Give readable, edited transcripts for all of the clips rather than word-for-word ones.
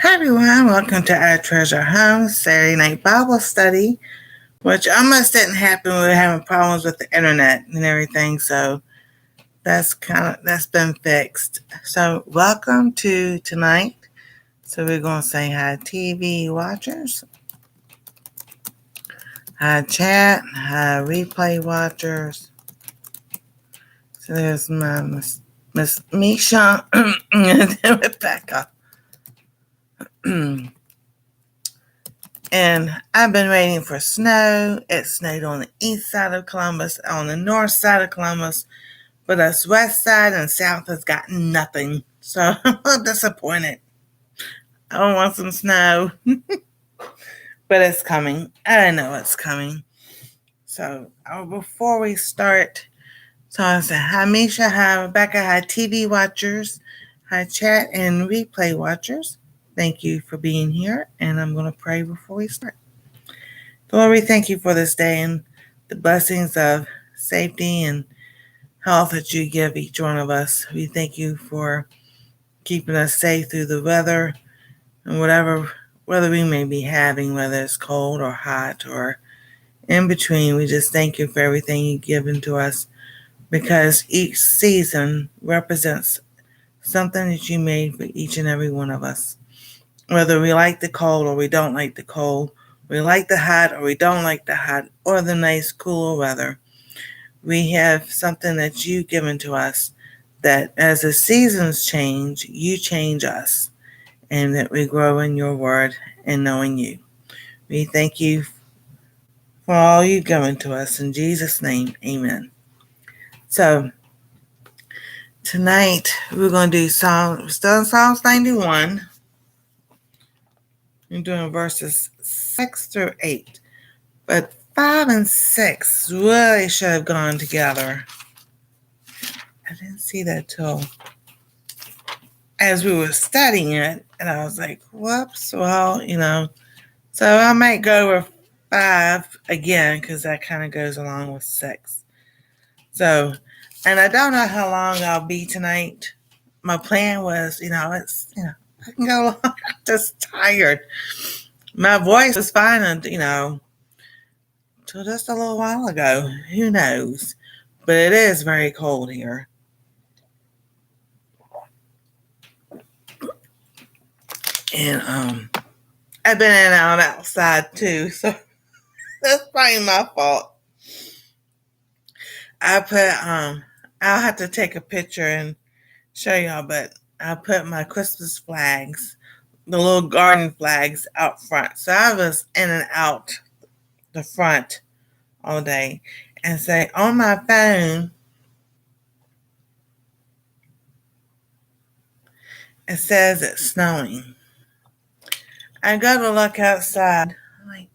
Hi everyone, welcome to our Treasure Home Saturday Night Bible Study, which almost didn't happen. We were having problems with the internet and everything, so that's been fixed. So welcome to tonight. So we're gonna say hi TV watchers, hi chat, hi replay watchers. So there's my Miss Misha and Rebecca. And I've been waiting for snow. It snowed on the east side of Columbus, on the north side of Columbus, but us west side and south has gotten nothing. So I'm disappointed. I want some snow, but it's coming. I know it's coming. So before we start, so I said, hi Misha, hi Rebecca, hi TV watchers, hi chat and replay watchers. Thank you for being here, and I'm going to pray before we start. Lord, we thank you for this day and the blessings of safety and health that you give each one of us. We thank you for keeping us safe through the weather and whatever weather we may be having, whether it's cold or hot or in between. We just thank you for everything you've given to us, because each season represents something that you made for each and every one of us. Whether we like the cold or we don't like the cold, we like the hot or we don't like the hot, or the nice cooler weather, we have something that you've given to us, that as the seasons change, you change us, and that we grow in your word and knowing you. We thank you for all you've given to us. In Jesus' name, amen. So tonight we're going to do still in Psalms 91. We're doing verses 6 through 8. But 5 and 6 really should have gone together. I didn't see that till as we were studying it, and I was like, whoops, well, so I might go with 5 again, because that kind of goes along with 6. So, and I don't know how long I'll be tonight. My plan was, I can go long. I'm just tired. My voice was fine, until just a little while ago. Who knows? But it is very cold here. And I've been in and out outside too, so that's probably my fault. I'll have to take a picture and show y'all, but I put my Christmas flags, the little garden flags, out front. So I was in and out the front all day. And say, on my phone, it says it's snowing. I go to look outside. I'm like,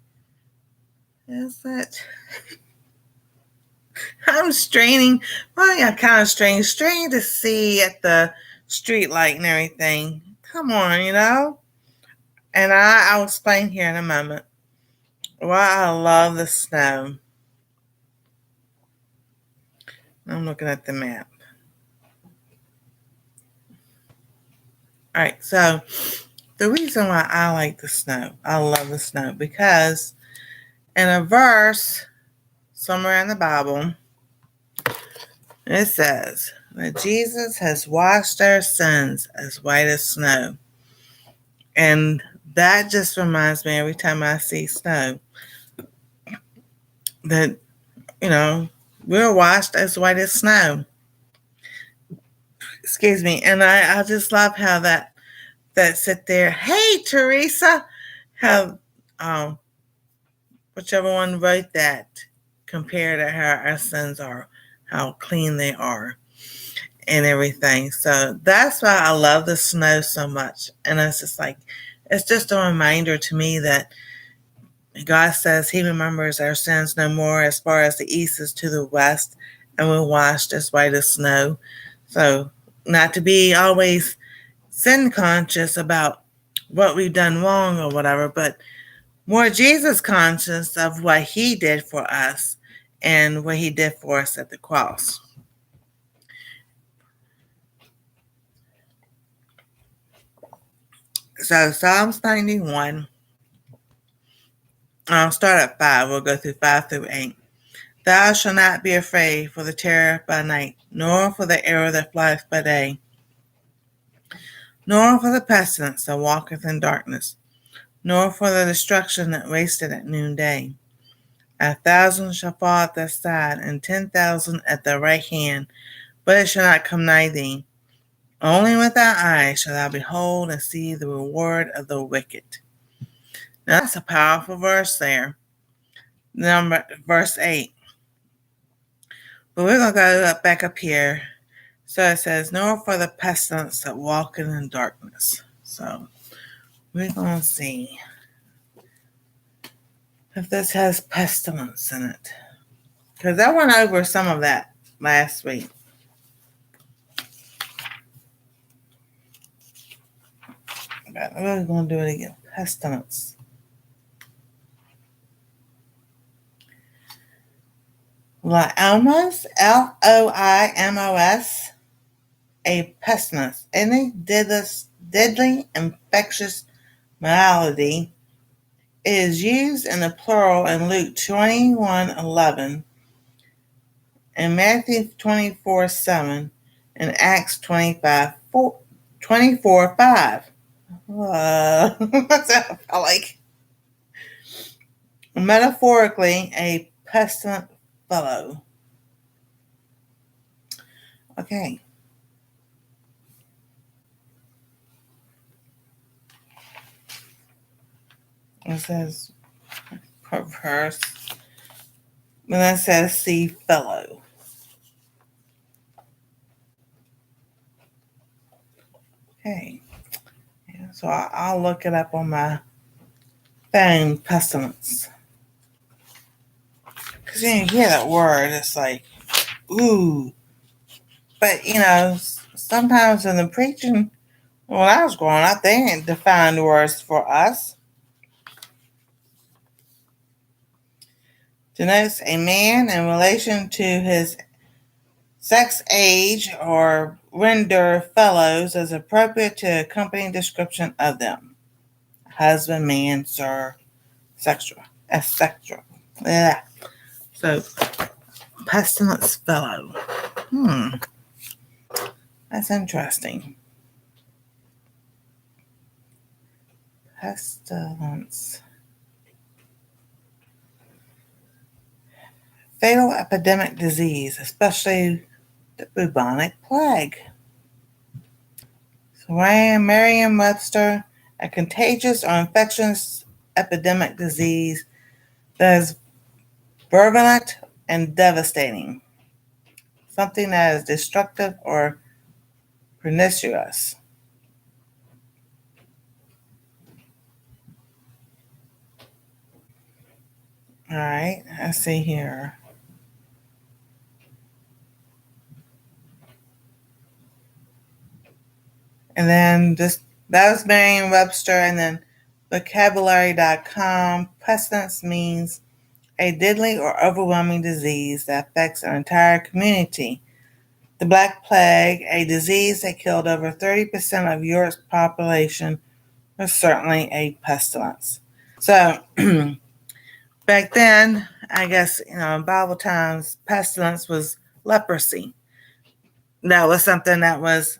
is it? I'm straining. Well, yeah, kind of straining to see at the street light and everything. Come on, And I'll explain here in a moment why I love the snow. I'm looking at the map. All right, so the reason why I like the snow, I love the snow, because in a verse somewhere in the Bible, it says that Jesus has washed our sins as white as snow. And that just reminds me every time I see snow that, we're washed as white as snow. Excuse me. And I just love how that sit there. Hey, Teresa, how whichever one wrote that compared to how our sins are, how clean they are and everything. So that's why I love the snow so much. And it's just a reminder to me that God says he remembers our sins no more, as far as the east is to the west, and we're washed as white as snow. So not to be always sin conscious about what we've done wrong or whatever, but more Jesus conscious of what he did for us and what he did for us at the cross. So Psalms 91, I'll start at 5. We'll go through 5 through 8. Thou shalt not be afraid for the terror by night, nor for the arrow that flieth by day, nor for the pestilence that walketh in darkness, nor for the destruction that wasteth at noonday. 1,000 shall fall at thy side, and 10,000 at thy right hand, but it shall not come nigh thee. Only with thy eyes shall thou behold and see the reward of the wicked. Now that's a powerful verse there. Verse 8. But we're going to go back up here. So it says, nor for the pestilence that walketh in darkness. So we're going to see if this has pestilence in it. Because I went over some of that last week. But we're going to do it again. Pestilence. Loimos, Loimos, a pestilence, any deadly infectious malady. It is used in the plural in Luke 21:11, in Matthew 24:7, and Acts 24:5. What's that like? Metaphorically, a pestilent fellow. Okay. It says perverse. And then it says see fellow. Okay. Yeah, so I'll look it up on my phone, pestilence. Because when you hear that word, it's like, ooh. But, sometimes in the preaching, when I was growing up, they didn't define the words for us. Denotes a man in relation to his sex, age, or render fellows as appropriate to accompanying description of them. Husband, man, sir, etc. etc. Yeah. So, pestilence fellow. That's interesting. Pestilence. Fatal epidemic disease, especially the bubonic plague. So Merriam-Webster, a contagious or infectious epidemic disease that is virulent and devastating. Something that is destructive or pernicious. All right, let's see here. And then that was Merriam-Webster, and then vocabulary.com. Pestilence means a deadly or overwhelming disease that affects an entire community. The Black Plague, a disease that killed over 30% of Europe's population, was certainly a pestilence. So, back then, I guess, in Bible times, pestilence was leprosy. That was something that was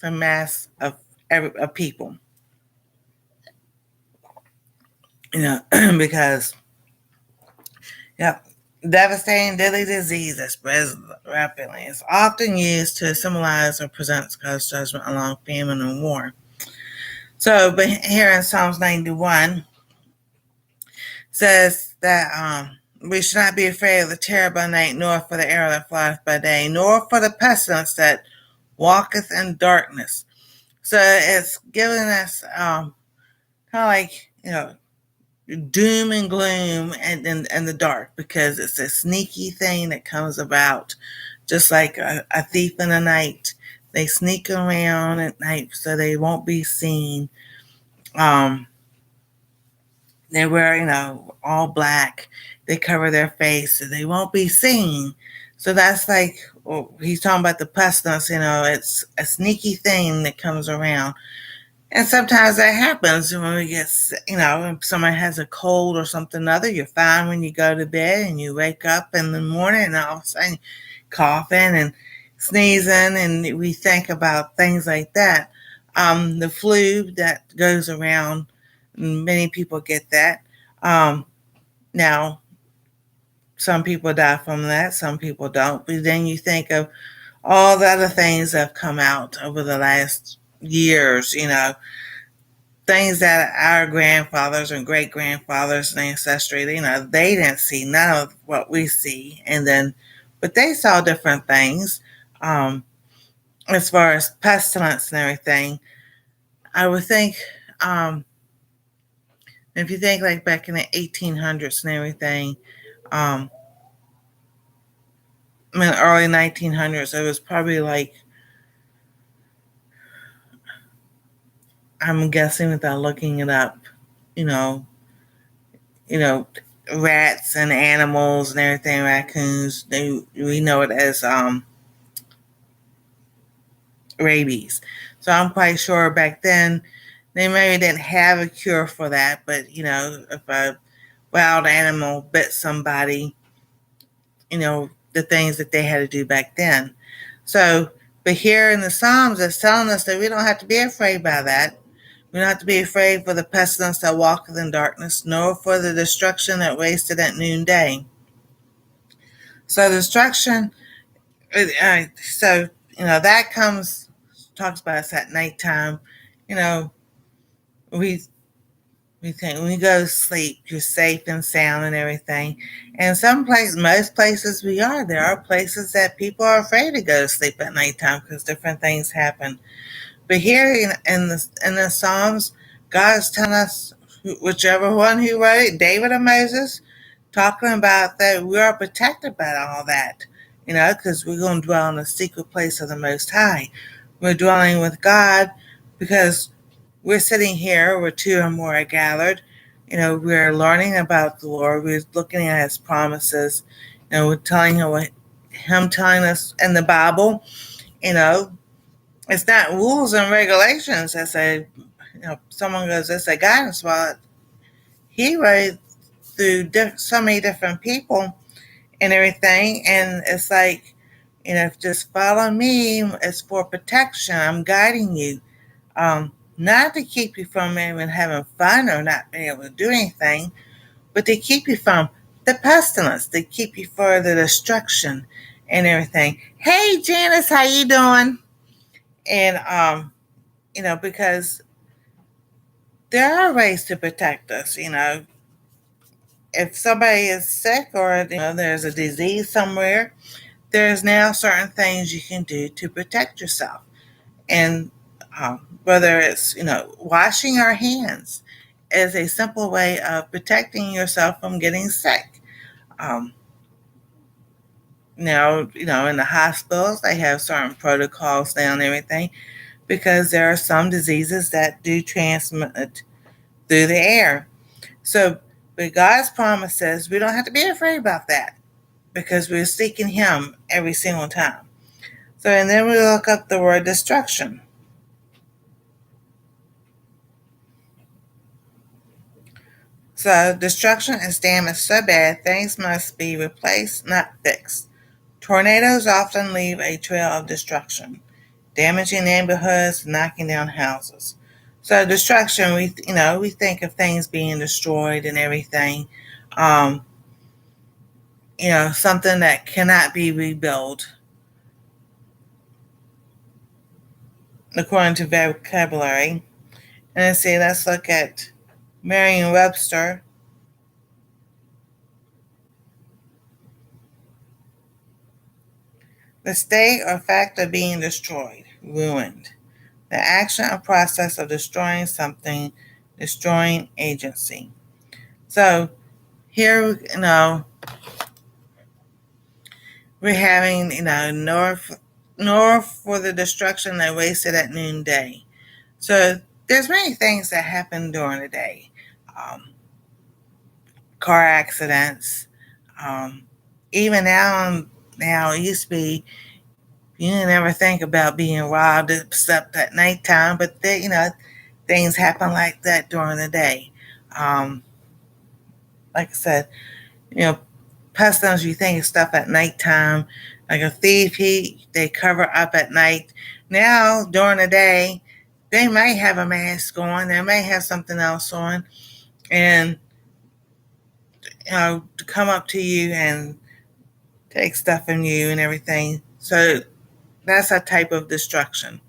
a mass of people. Because, devastating deadly disease that spreads rapidly. It's often used to symbolize or present God's judgment along famine and war. So, but here in Psalms 91, says that we should not be afraid of the terror by night, nor for the arrow that flieth by day, nor for the pestilence that walketh in darkness. So it's giving us kind of like, doom and gloom and the dark, because it's a sneaky thing that comes about, just like a thief in the night. They sneak around at night so they won't be seen. They wear, all black. They cover their face so they won't be seen. So that's like, well, he's talking about the pestilence, it's a sneaky thing that comes around. And sometimes that happens when we get, if someone has a cold or something other, you're fine when you go to bed and you wake up in the morning and all of a sudden coughing and sneezing, and we think about things like that. The flu that goes around, many people get that. Now, some people die from that, some people don't. But then you think of all the other things that have come out over the last years, things that our grandfathers and great grandfathers and ancestry, they didn't see none of what we see. And then, but they saw different things. As far as pestilence and everything, I would think, if you think like back in the 1800s and everything, in the early 1900s, it was probably like, I'm guessing without looking it up, you know, you know, rats and animals and everything, raccoons, we know it as rabies. So I'm quite sure back then they maybe didn't have a cure for that, but if a wild animal bit somebody, the things that they had to do back then. So, but here in the Psalms, it's telling us that we don't have to be afraid by that. We don't have to be afraid for the pestilence that walketh in darkness, nor for the destruction that wasteth at noonday. So destruction, so that talks about us at nighttime. You know, we we think when you go to sleep, you're safe and sound and everything. And most places there are places that people are afraid to go to sleep at nighttime because different things happen. But here in the Psalms, God is telling us, whichever one who wrote it, David or Moses, talking about that we are protected by all that, because we're going to dwell in the secret place of the Most High. We're dwelling with God because we're sitting here where two or more are gathered. We're learning about the Lord. We're looking at His promises. We're telling Him telling us in the Bible. You know, it's not rules and regulations that say, someone goes, it's a guidance. Well, He wrote through so many different people and everything, and it's like, just follow me. It's for protection. I'm guiding you. Not to keep you from even having fun or not being able to do anything, but to keep you from the pestilence, to keep you for the destruction and everything. Hey, Janice, how you doing? And because there are ways to protect us. If somebody is sick or there's a disease somewhere, there's now certain things you can do to protect yourself. And whether it's washing our hands is a simple way of protecting yourself from getting sick. Um, Now, in the hospitals, they have certain protocols now and everything because there are some diseases that do transmit through the air. So, but God's promise says we don't have to be afraid about that because we're seeking Him every single time. So, and then we look up the word destruction. So, destruction is damage so bad things must be replaced, not fixed. Tornadoes often leave a trail of destruction, damaging neighborhoods, knocking down houses. So, destruction, we think of things being destroyed and everything. Um, Something that cannot be rebuilt, according to vocabulary. And let's look at Merriam-Webster. The state or fact of being destroyed, ruined. The action or process of destroying something, destroying agency. So here, we're having, nor for the destruction that wasted at noonday. So there's many things that happen during the day. Car accidents. Even now Now, it used to be you didn't ever think about being robbed except at nighttime, but things happen like that during the day. Um, like I said, you know, pestilence, you think of stuff at nighttime, like a thief, they cover up at night. Now, during the day, they may have a mask on, they may have something else on, and to come up to you and take stuff from you and everything. So that's a type of destruction.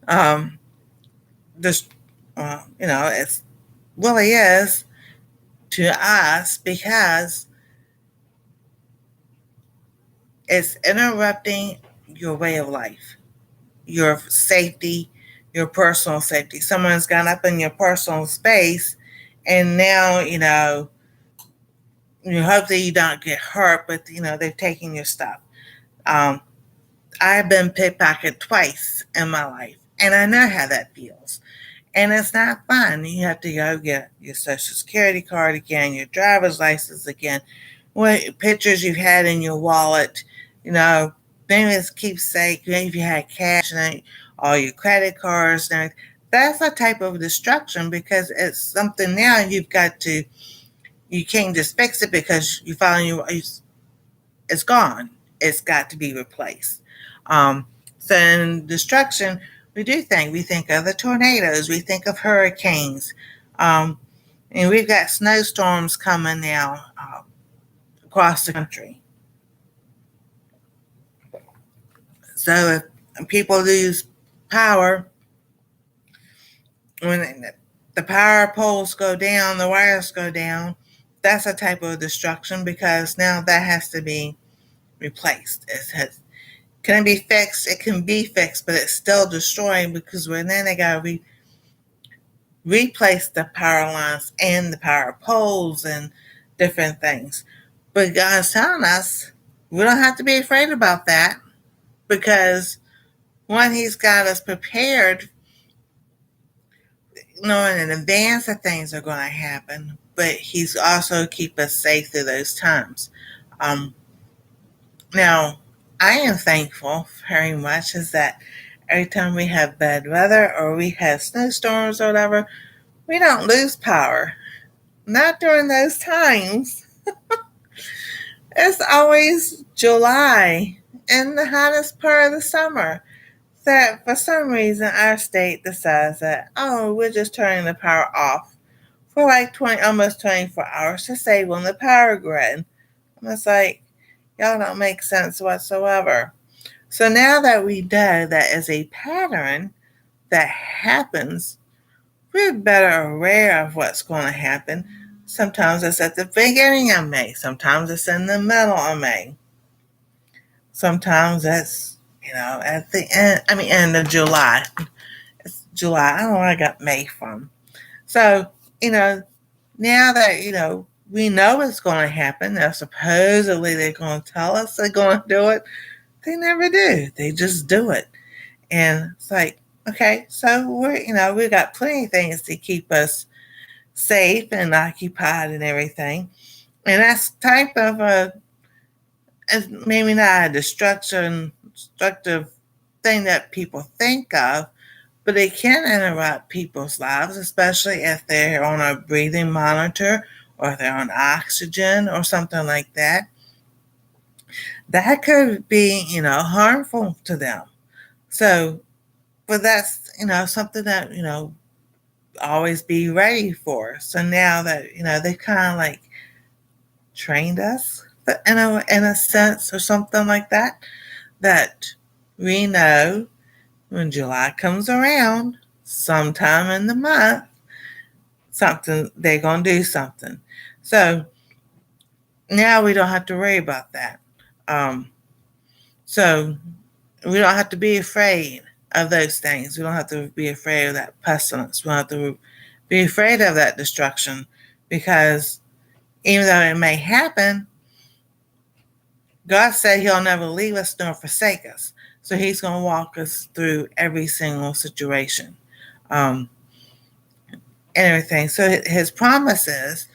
Um, this, it really is to us because it's interrupting your way of life, your safety, your personal safety. Someone's gone up in your personal space, and now you hope that you don't get hurt, but they've taken your stuff. Um, I've been pickpocketed twice in my life, and I know how that feels. And it's not fun. You have to go get your social security card again, your driver's license again, what pictures you've had in your wallet, maybe it's keepsake, maybe if you had cash and all your credit cards and everything. That's a type of destruction because it's something now you can't just fix it because it's gone. It's got to be replaced. So in destruction, we think of the tornadoes, we think of hurricanes, and we've got snowstorms coming now across the country. So if people lose power, when the power poles go down, the wires go down, that's a type of destruction because now that has to be replaced. Can it be fixed? It can be fixed, but it's still destroying because then they got to replace the power lines and the power poles and different things. But God's telling us we don't have to be afraid about that because one, He's got us prepared, knowing in advance that things are going to happen, but He's also keep us safe through those times. Um, Now, I am thankful very much is that every time we have bad weather or we have snowstorms or whatever, we don't lose power. Not during those times. It's always July and the hottest part of the summer that for some reason our state decides that, oh, we're just turning the power off for like 20, almost 24 hours to save on the power grid. And it's like, y'all don't make sense whatsoever. So now that we know that is a pattern that happens, we're better aware of what's going to happen. Sometimes it's at the beginning of May. Sometimes it's in the middle of May. Sometimes it's, at the end of July. It's July. I don't know where I got May from. So, now that, we know it's going to happen, now supposedly they're going to tell us they're going to do it, they never do. They just do it. And it's like, okay, so we've got plenty of things to keep us safe and occupied and everything. And that's type of maybe not a destructive thing that people think of, but it can interrupt people's lives, especially if they're on a breathing monitor or if they're on oxygen or something like that. That could be, harmful to them. So, but that's, something that, always be ready for. So now that, they kind of like trained us in a sense or something like that, that we know when July comes around, sometime in the month, they're going to do something. So now we don't have to worry about that. So we don't have to be afraid of those things. We don't have to be afraid of that pestilence. We don't have to be afraid of that destruction because even though it may happen, God said He'll never leave us nor forsake us. So He's going to walk us through every single situation and everything. So His promise is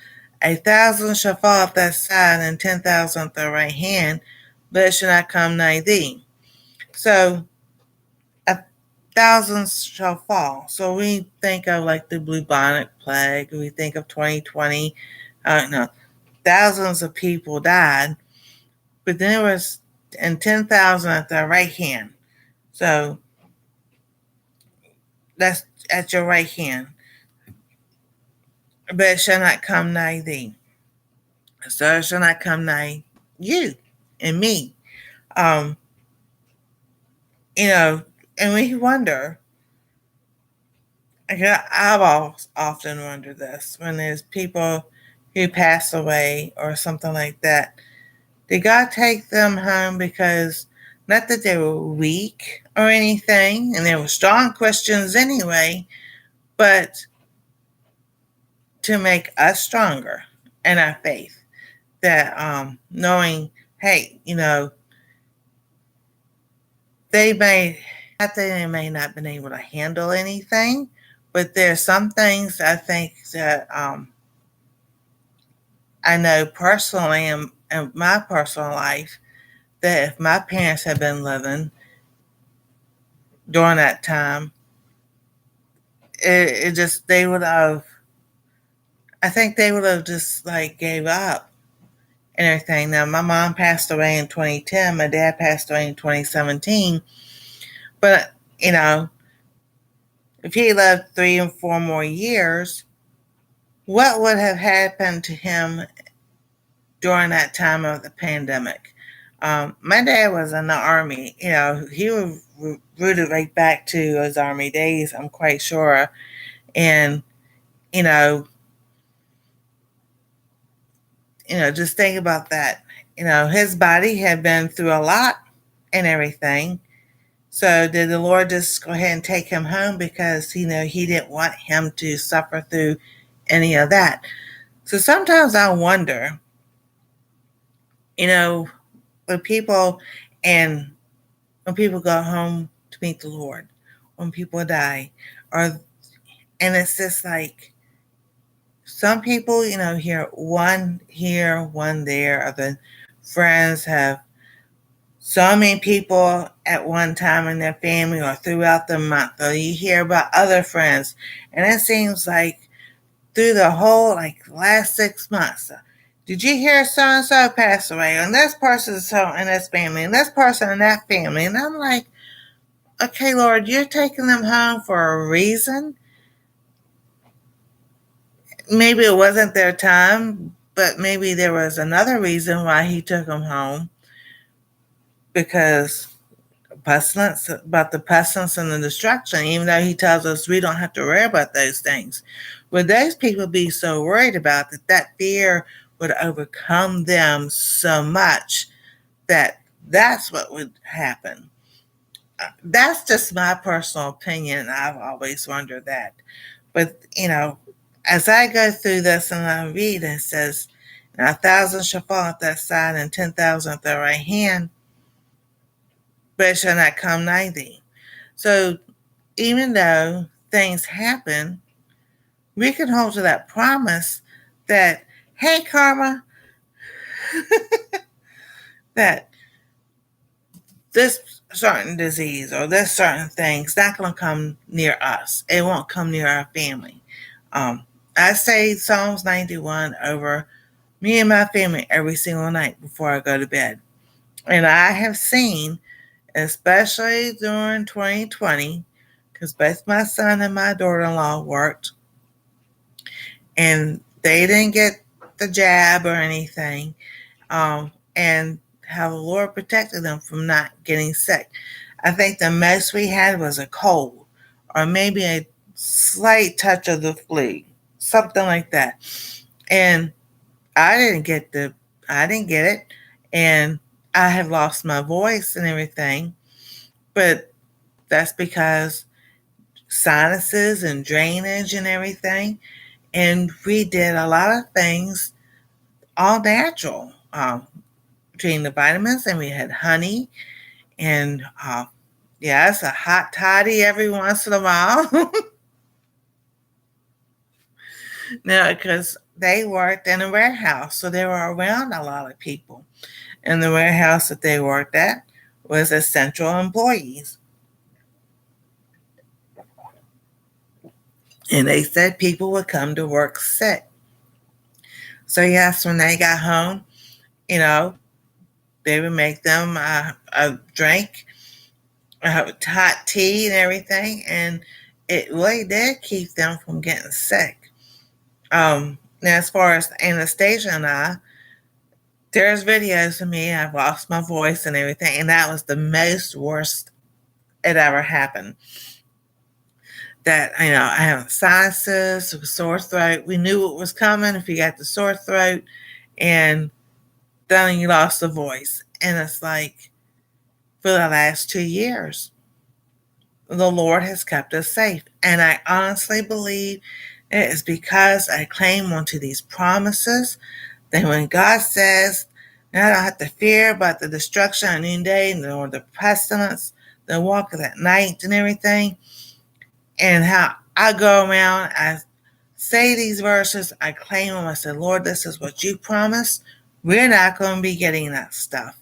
1,000 shall fall at that side and 10,000 at the right hand, but it shall not come nigh thee. So a thousands shall fall. So we think of like the bubonic plague, we think of 2020. No, thousands of people died, but then there was and 10,000 at the right hand. So that's at your right hand, but it shall not come nigh thee. So it shall not come nigh you and me. Um, you know, and we wonder. I've often wondered this when there's people who pass away or something like that. Did God take them home because not that they were weak or anything, and they were strong Christians anyway, but to make us stronger in our faith? That knowing, hey, they may not that they may not been able to handle anything, but there's some things I think that I know personally in my personal life that if my parents had been living during that time, it just they would have. I think they would have just like gave up and everything. Now my mom passed away in 2010. My dad passed away in 2017. But if he lived 3 and 4 more years, what would have happened to him during that time of the pandemic? My dad was in the army. He was rooted right back to his army days, I'm quite sure. And, you know, just think about that. His body had been through a lot and everything. So did the Lord just go ahead and take him home because, he didn't want him to suffer through any of that? So sometimes I wonder, when people and when people go home to meet the Lord, when people die, or and it's just like some people, here, one there, or the friends have so many people at one time in their family or throughout the month, or you hear about other friends, and it seems like through the whole last 6 months. Did you hear so and so passed away? And this person so in this family, and this person in that family. And I'm like, okay, Lord, you're taking them home for a reason. Maybe it wasn't their time, but maybe there was another reason why he took them home. Because pestilence, about the pestilence and the destruction, even though he tells us we don't have to worry about those things. Would those people be so worried about that fear would overcome them so much that that's what would happen? That's just my personal opinion. I've always wondered that. But, as I go through this and I read, it says, 1,000 shall fall at that side and 10,000 at the right hand, but it shall not come nigh thee. So even though things happen, we can hold to that promise that, hey, karma, that this certain disease or this certain thing is not going to come near us. It won't come near our family. I say Psalms 91 over me and my family every single night before I go to bed. And I have seen, especially during 2020, because both my son and my daughter-in-law worked, and they didn't get the jab or anything, and how the Lord protected them from not getting sick. I think the most we had was a cold or maybe a slight touch of the flu, something like that. And I didn't get it, and I have lost my voice and everything, but that's because sinuses and drainage and everything. And we did a lot of things all natural, between the vitamins, and we had honey, and yeah, it's a hot toddy every once in a while. No, because they worked in a warehouse, so they were around a lot of people. in the warehouse that they worked at was essential employees. And they said people would come to work sick. So, yes, when they got home, you know, they would make them a drink, hot tea, and everything. And it really did keep them from getting sick. Now, as far as Anastasia and I, there's videos of me. I've lost my voice and everything. And that was the most worst it ever happened. That, I have sinuses, sore throat. We knew it was coming if you got the sore throat, and then you lost the voice. And it's like, for the last 2 years, the Lord has kept us safe. And I honestly believe it is because I claim onto these promises that when God says, I don't have to fear about the destruction of noonday, nor the pestilence, the walk of that night and everything, and how I go around, I say these verses, I claim them, I say, Lord, this is what you promised. We're not going to be getting that stuff.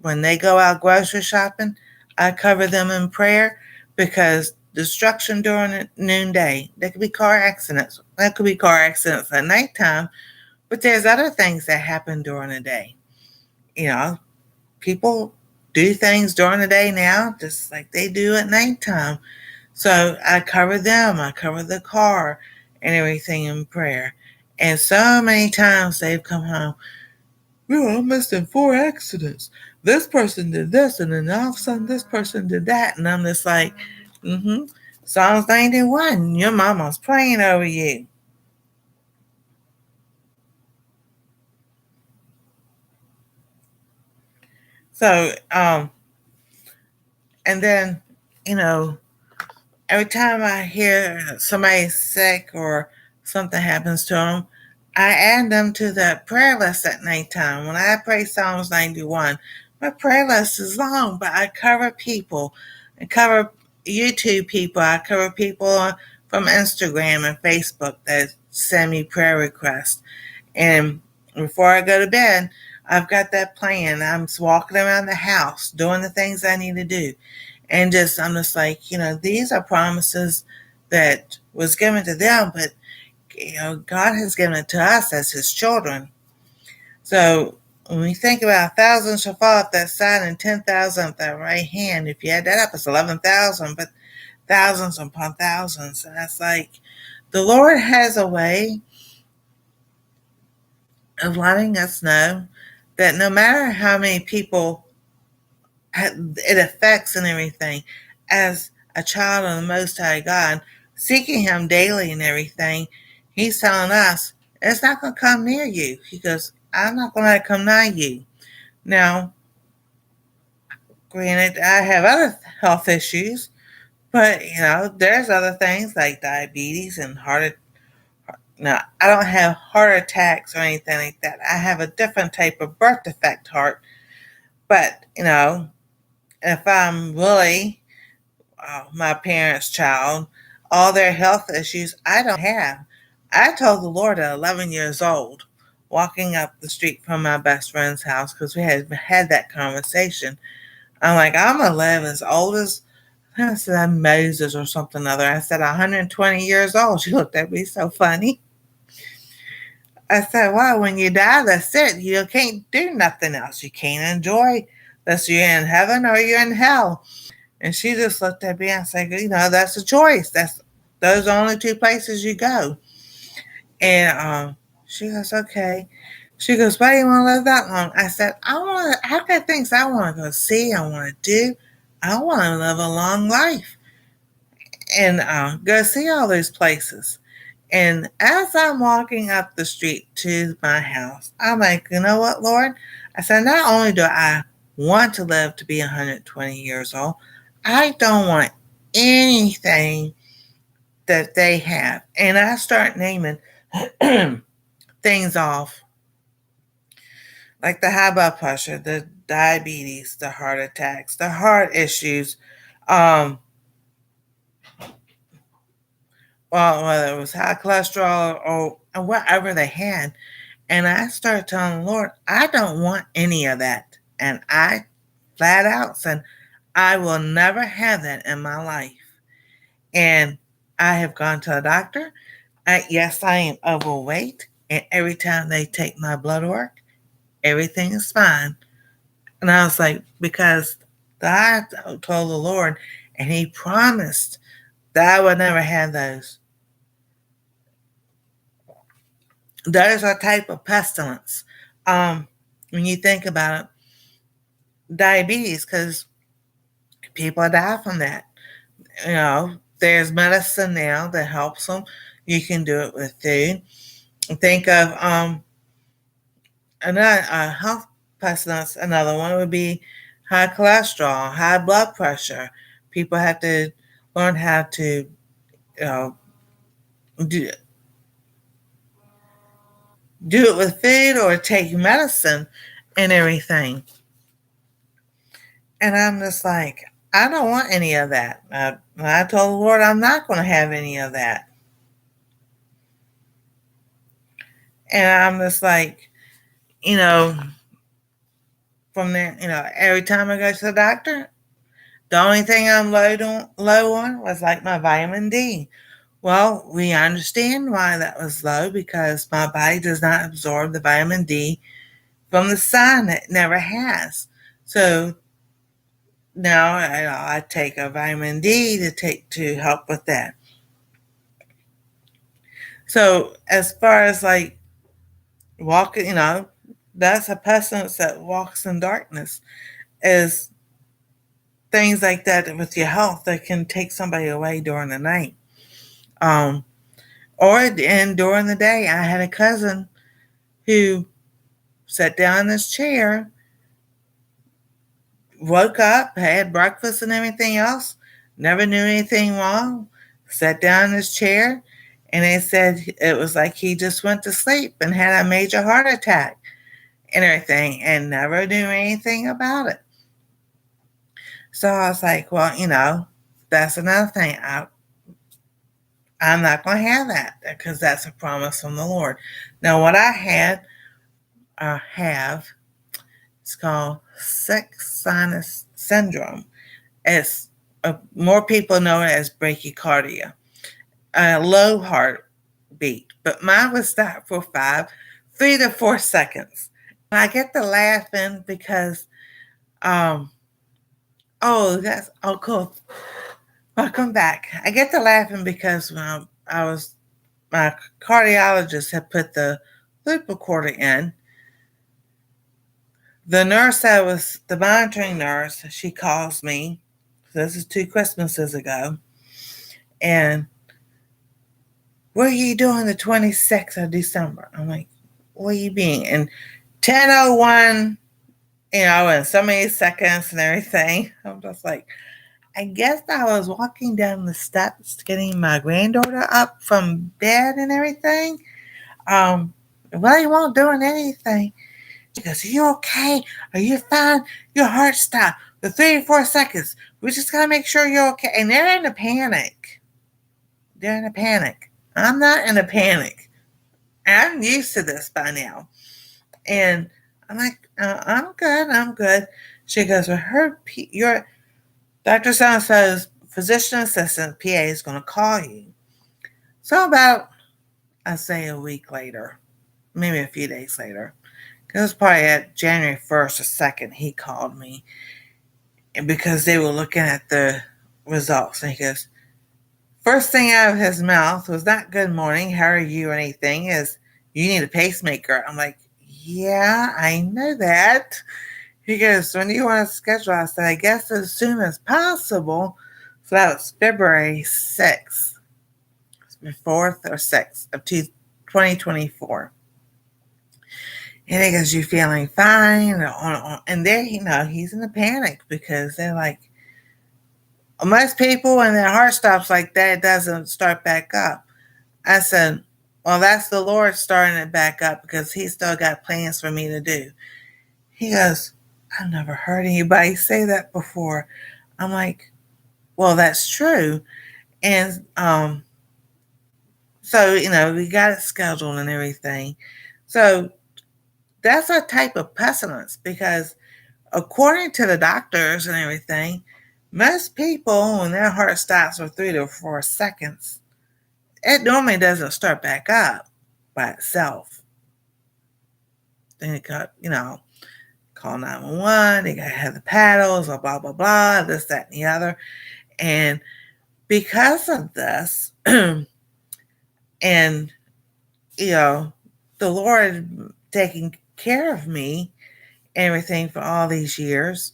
When they go out grocery shopping, I cover them in prayer, because destruction during noonday, there could be car accidents. There could be car accidents at nighttime, but there's other things that happen during the day. People do things during the day now just like they do at nighttime. So I cover them, I cover the car and everything in prayer. And so many times they've come home, I missed in 4 accidents. This person did this, and then all of a sudden this person did that. And I'm just like, Psalms 91, your mama's praying over you. So, and then, you know, every time I hear somebody's sick or something happens to them, I add them to the prayer list at nighttime. When I pray Psalms 91, my prayer list is long, but I cover people. I cover YouTube people. I cover people from Instagram and Facebook that send me prayer requests. And before I go to bed, I've got that plan. I'm just walking around the house, doing the things I need to do. And I'm just like, these are promises that was given to them, but God has given it to us as his children. So when we think about 1,000 shall fall at that side and 10,000 at that right hand, if you add that up, it's 11,000, but thousands upon thousands. And that's like, the Lord has a way of letting us know that no matter how many people it affects and everything, as a child of the Most High God, seeking him daily and everything, he's telling us, it's not going to come near you. He goes, I'm not going to let it come nigh you. Now, granted, I have other health issues, but, there's other things like diabetes and now, I don't have heart attacks or anything like that. I have a different type of birth defect heart. But, if I'm really my parents' child, all their health issues I don't have. I told the Lord at 11 years old, walking up the street from my best friend's house, because we had that conversation. I'm like, I'm going to live as old as, I said, I'm Moses or something other. I said, 120 years old. She looked at me so funny. I said, well, when you die, that's it. You can't do nothing else. You can't enjoy unless you're in heaven or you're in hell. And she just looked at me and said, that's a choice. Those are only two places you go. And she goes, okay. She goes, why do you want to live that long? I said, I've got things I want to go see, I want to do. I want to live a long life and go see all those places. And as I'm walking up the street to my house, I'm like, you know what, Lord? I said, not only do I want to live to be 120 years old, I don't want anything that they have. And I start naming things off, like the high blood pressure, the diabetes, the heart attacks, the heart issues, well, whether it was high cholesterol or whatever they had. And I started telling the Lord, I don't want any of that. And I flat out said, I will never have that in my life. And I have gone to a doctor. Yes, I am overweight. And every time they take my blood work, everything is fine. And I was like, because I told the Lord, and He promised that I would never have those. Those are a type of pestilence. When you think about it, diabetes, because people die from that. There's medicine now that helps them. You can do it with food. Think of another health pestilence. Another one would be high cholesterol, high blood pressure. People have to learn how to you know, do, do it with food or take medicine and everything. And I'm just like, I don't want any of that. I told the Lord I'm not going to have any of that. And I'm just like, you know, from there, every time I go to the doctor, the only thing I'm low on was like my vitamin D. Well, we understand why that was low because my body does not absorb the vitamin D from the sun. It never has. So now I take a vitamin D to help with that. So as far as like walking, that's a pestilence that walks in darkness. Is things like that with your health that can take somebody away during the night. Um, and during the day, I had a cousin who sat down in his chair, woke up, had breakfast and everything else, never knew anything wrong, sat down in his chair, and they said it was like he just went to sleep and had a major heart attack and everything and never knew anything about it. So I was like, well, that's another thing. I'm not going to have that because that's a promise from the Lord. Now, what I have, it's called sick sinus syndrome. It's more people know it as brachycardia, a low heartbeat, but mine would stop for 3 to 4 seconds. And I get to laughing because, oh, cool. Welcome back. I get to laughing because when my cardiologist had put the loop recorder in. The nurse that was the monitoring nurse, she calls me. This is 2 Christmases ago. And what are you doing the 26th of December? I'm like, what are you being? And 10:01, in so many seconds and everything. I'm just like, I guess I was walking down the steps getting my granddaughter up from bed and everything. Really won't doing anything. She goes, are you okay? Are you fine? Your heart stopped for 3 or 4 seconds. We just got to make sure you're okay. And they're in a panic. They're in a panic. I'm not in a panic. I'm used to this by now. And I'm like, I'm good. I'm good. She goes, well, your Dr. So-and-so's physician assistant, PA, is going to call you. So about, I'd say a week later, maybe a few days later, it was probably at January 1st or 2nd, he called me because they were looking at the results. And he goes, first thing out of his mouth was not good morning, how are you, or anything, is you need a pacemaker. I'm like, yeah, I know that. He goes, when do you want to schedule? I said, I guess as soon as possible. So that was February 6th, 4th or 6th of 2024. And he goes, you feeling fine? And there, he's in a panic because they're like, most people, when their heart stops like that, it doesn't start back up. I said, well, that's the Lord starting it back up because He's still got plans for me to do. He goes, I've never heard anybody say that before. I'm like, well, that's true. And so, we got it scheduled and everything. So that's a type of pestilence because according to the doctors and everything, most people, when their heart stops for 3 to 4 seconds, it normally doesn't start back up by itself. Then it got, call 911, they got to have the paddles, or blah, blah, blah, this, that, and the other. And because of this, and, the Lord taking care of me, everything for all these years,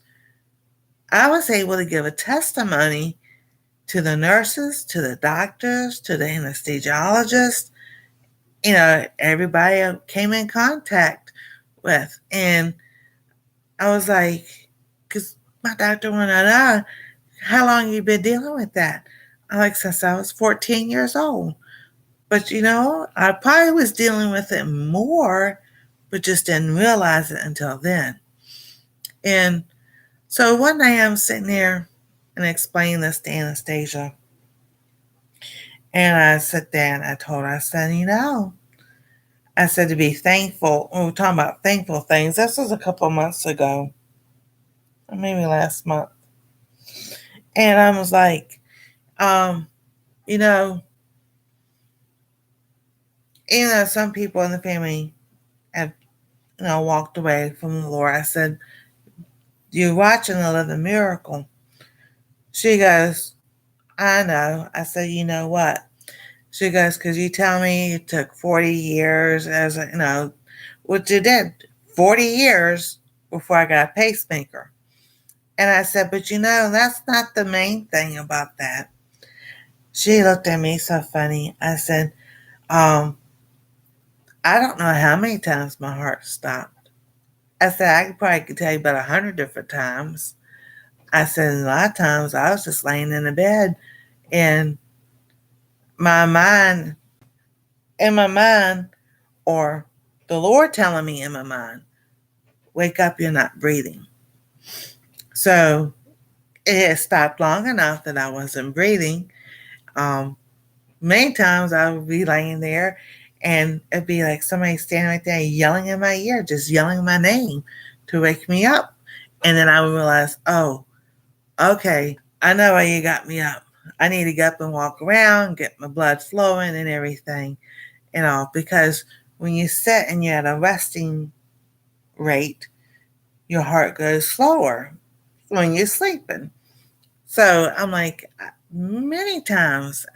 I was able to give a testimony to the nurses, to the doctors, to the anesthesiologist, everybody I came in contact with. And I was like, because my doctor wanted to know, how long you been dealing with that? I'm like, since I was 14 years old. But I probably was dealing with it more, but just didn't realize it until then. And so one day I'm sitting there and explaining this to Anastasia. And I sat there and I told her, I said, I said to be thankful. We were talking about thankful things. This was a couple of months ago, or maybe last month. And I was like, you know, some people in the family have, walked away from the Lord. I said, you're watching a living miracle. She goes, I know. I said, you know what? She goes, because you tell me it took 40 years as which it did, 40 years before I got a pacemaker. And I said, but that's not the main thing about that. She looked at me so funny. I said, I don't know how many times my heart stopped. I said, I could tell you about 100 different times. I said, a lot of times I was just laying in the bed and my mind, in my mind, or the Lord telling me in my mind, wake up, you're not breathing. So it had stopped long enough that I wasn't breathing. Many times I would be laying there and it'd be like somebody standing right there yelling in my ear, just yelling my name to wake me up. And then I would realize, oh, okay, I know why you got me up. I need to get up and walk around, get my blood flowing and everything, because when you sit and you're at a resting rate, your heart goes slower when you're sleeping. So I'm like, many times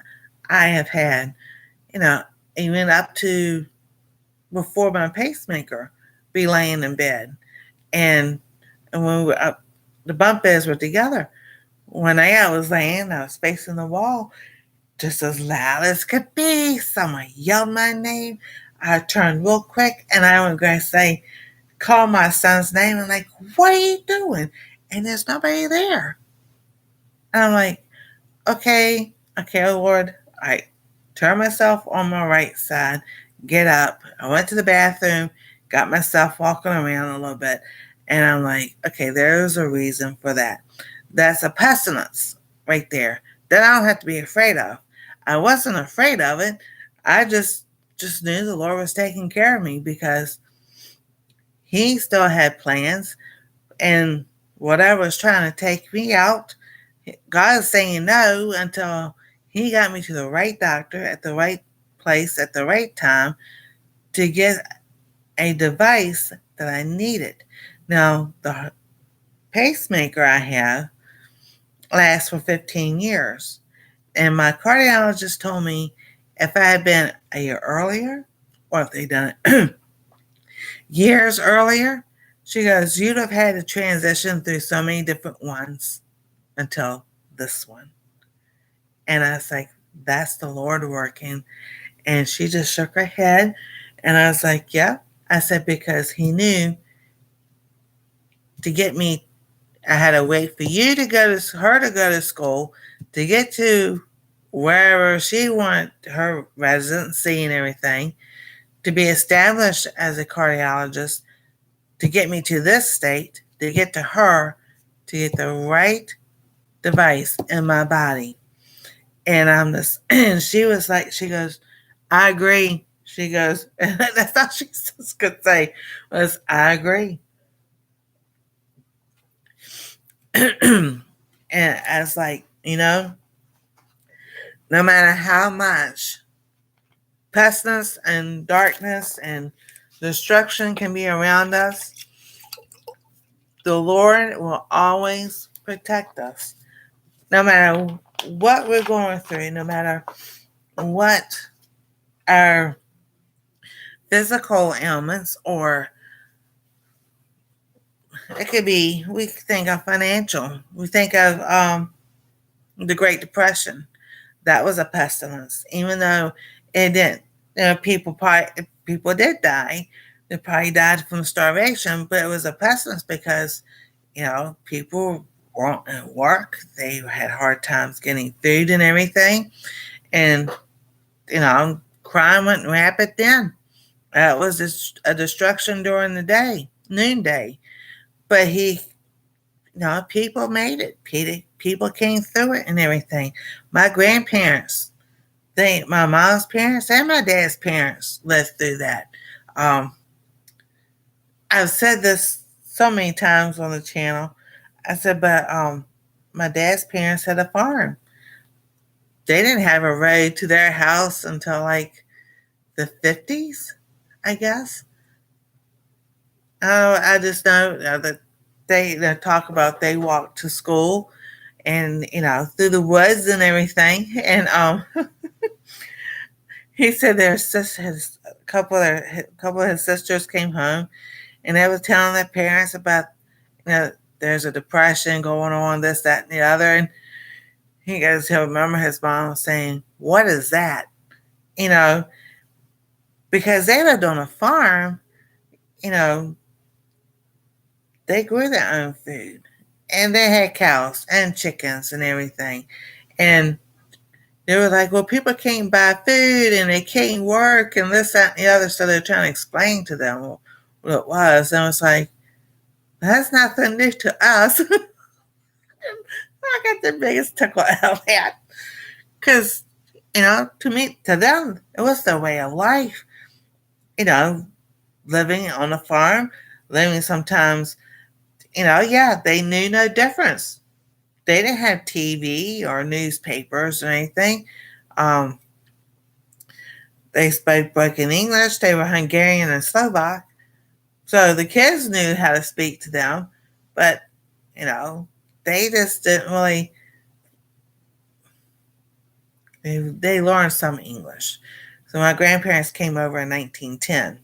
I have had, even up to before my pacemaker, be laying in bed. And when we were up, the bunk beds were together. When I was laying, I was facing the wall, just as loud as could be. Someone yelled my name. I turned real quick and I was going to say, call my son's name. And like, what are you doing? And there's nobody there. And I'm like, okay, Lord. I turn myself on my right side, get up. I went to the bathroom, got myself walking around a little bit. And I'm like, okay, there's a reason for that. That's a pestilence right there that I don't have to be afraid of. I wasn't afraid of it. I just knew the Lord was taking care of me because he still had plans, and whatever was trying to take me out, God is saying no until he got me to the right doctor at the right place at the right time to get a device that I needed. Now, the pacemaker I have lasts for 15 years. And my cardiologist told me if I had been a year earlier, or if they'd done it years earlier, she goes, you'd have had to transition through so many different ones until this one. And I was like, that's the Lord working. And she just shook her head. And I was like, yeah. I said, because he knew to get me, I had to wait for her to go to school, to get to wherever she wanted her residency and everything, to be established as a cardiologist, to get me to this state, to get to her, to get the right device in my body. And and she was like, she goes, I agree. She goes, that's all she could say was, I agree. And I was like, no matter how much pestilence and darkness and destruction can be around us, the Lord will always protect us. No matter what we're going through, no matter what our physical ailments, or it could be, we think of financial, we think of the Great Depression. That was a pestilence, even though it didn't. People did die. They probably died from starvation, but it was a pestilence because people weren't at work. They had hard times getting food and everything, and crime went rapid then. It was just a destruction during the day, noonday. But people made it. People came through it and everything. My grandparents, my mom's parents and my dad's parents lived through that. Um, I've said this so many times on the channel. I said, but my dad's parents had a farm. They didn't have a road to their house until like the 50s, I guess. Oh, I just know that they talk about they walked to school and through the woods and everything. And he said a couple of his sisters came home and they were telling their parents about there's a depression going on, this, that, and the other. And he goes, he'll remember his mom saying, "What is that?" You know, because they lived on a farm. You know, they grew their own food, and they had cows and chickens and everything. And they were like, "Well, people can't buy food and they can't work and this, that, and the other." So they're trying to explain to them what it was. And I was like, "That's nothing new to us." I got the biggest tickle out of that because, to them, it was their way of life. You know, living on a farm, living sometimes, yeah, they knew no difference. They didn't have TV or newspapers or anything. Um, they spoke broken English. They were Hungarian and Slovak. So the kids knew how to speak to them, but, you know, they just didn't really, they learned some English. So my grandparents came over in 1910.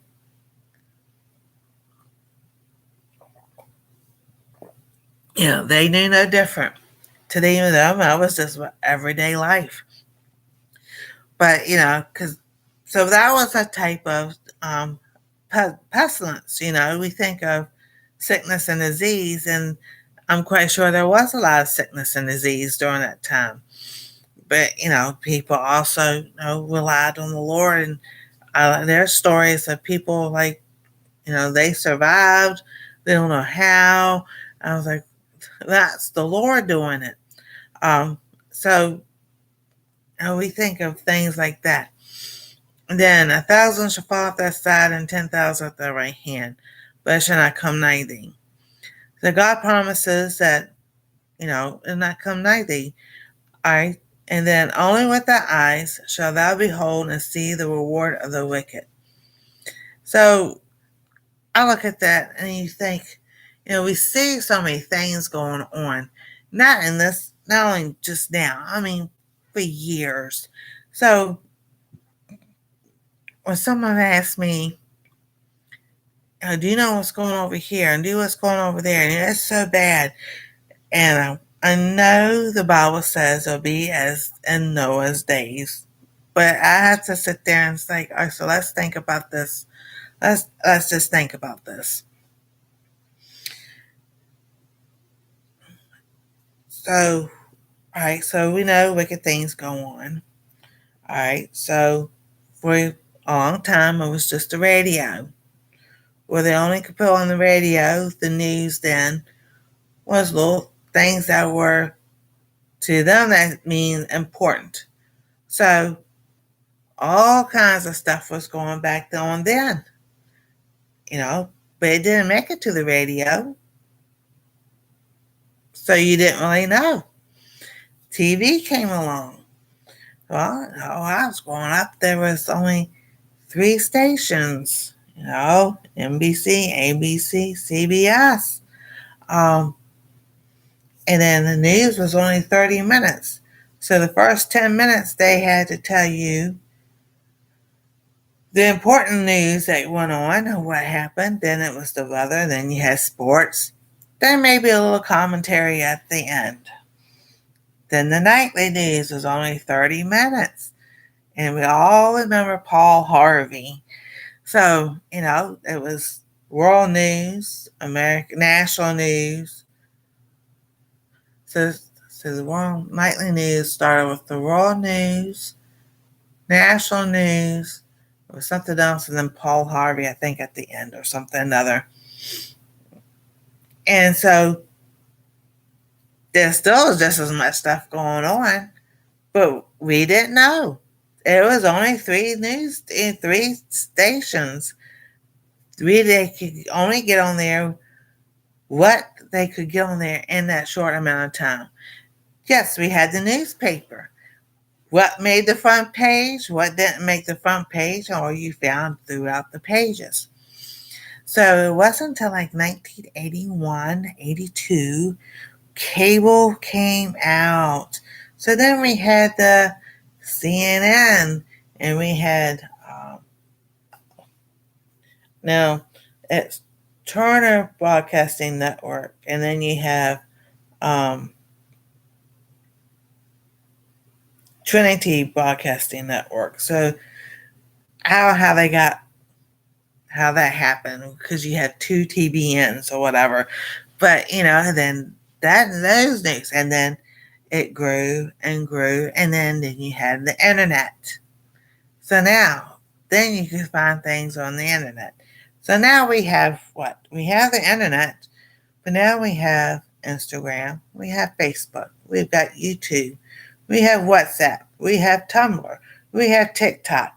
They knew no different. To them, that was just everyday life. But because so that was a type of pestilence. We think of sickness and disease, and I'm quite sure there was a lot of sickness and disease during that time. But people also relied on the Lord, and there are stories of people like they survived. They don't know how. I was like, that's the Lord doing it. Um, so we think of things like that. And then 1,000 shall fall at thy side, and 10,000 at thy right hand, but it shall not come nigh thee. So God promises that it'll not come nigh thee. All right. And then only with thy eyes shall thou behold and see the reward of the wicked. So I look at that and you think, we see so many things going on, not only just now, I mean, for years. So when someone asks me, do you know what's going on over here? And do what's going on over there? And it's so bad. And I know the Bible says it'll be as in Noah's days. But I have to sit there and say, all right, so let's think about this. Let's just think about this. So, all right, so we know wicked things go on. All right, so for a long time it was just the radio. Well, they only could put on the radio, the news then was little things that were to them that mean important. So All kinds of stuff was going back on then, but it didn't make it to the radio. So you didn't really know. TV came along. Well, I was growing up, there was only three stations, NBC, ABC, CBS. Um, and then the news was only 30 minutes. So the first 10 minutes, they had to tell you the important news that went on or what happened. Then it was the weather. Then you had sports. Then maybe a little commentary at the end. Then the nightly news was only 30 minutes. And we all remember Paul Harvey. So, it was world news, American national news. So the world nightly news started with the world news, national news, or something else, and then Paul Harvey, I think, at the end or something other. And so there still is just as much stuff going on, but we didn't know. It was only three stations. They could only get on there what they could get on there in that short amount of time. Yes, we had the newspaper. What made the front page, what didn't make the front page, or you found throughout the pages. So it wasn't until like 1981, 82, cable came out. So then we had the CNN, and we had, no, it's Turner Broadcasting Network, and then you have Trinity Broadcasting Network. So how that happened, because you had two TBNs or whatever. But then those news, and then it grew and grew, and then you had the internet. So now then you can find things on the internet. So now we have what? We have the internet, but now we have Instagram, we have Facebook, we've got YouTube, we have WhatsApp, we have Tumblr, we have TikTok.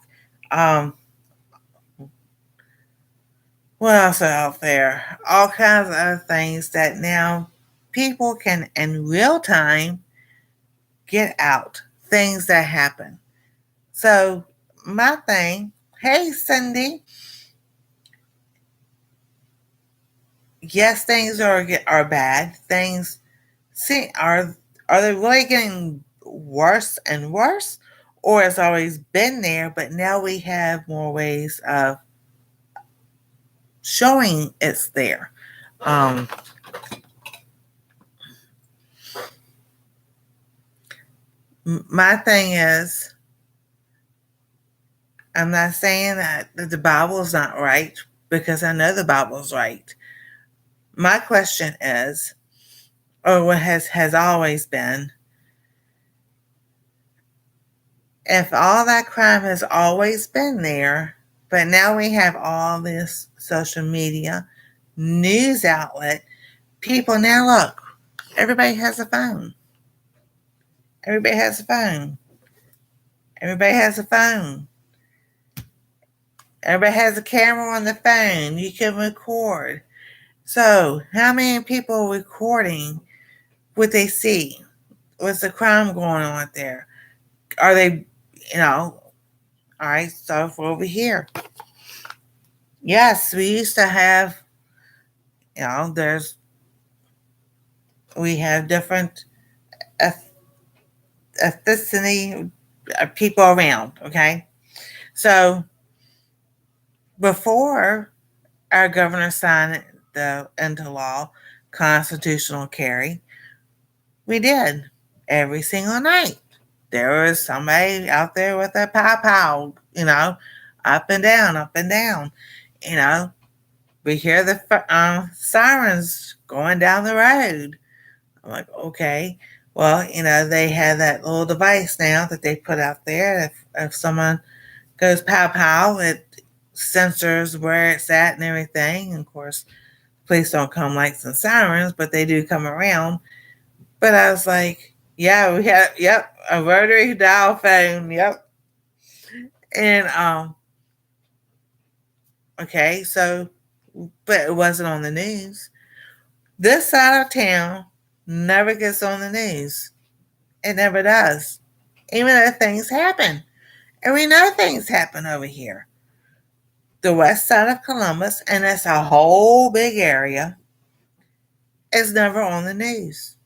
What else are out there? All kinds of other things that now people can, in real time, get out. Things that happen. So my thing, hey Cindy, yes, things are bad. Things are they really getting worse and worse, or it's always been there, but now we have more ways of showing it's there. My thing is, I'm not saying that the Bible is not right, because I know the Bible is right. My question is, or what has always been, if all that crime has always been there, but now we have all this social media, news outlet, people now look, everybody has a phone. Everybody has a phone. Everybody has a phone. Everybody has a camera on the phone. You can record. So, how many people are recording what they see? What's the crime going on there? Are they, all right, so for over here. Yes, we used to have, we have different ethnicity of people around, okay? So, before our governor signed into law constitutional carry, we did every single night. There was somebody out there with a pow, up and down, up and down. We hear the sirens going down the road. I'm like, okay. Well, they have that little device now that they put out there. If someone goes pow, it censors where it's at and everything. And of course, police don't come like some sirens, but they do come around. But I was like, yeah, we have, a rotary dial phone, yep. And okay, so but it wasn't on the news. This side of town never gets on the news. It never does. Even though things happen. And we know things happen over here. The west side of Columbus, and that's a whole big area, is never on the news.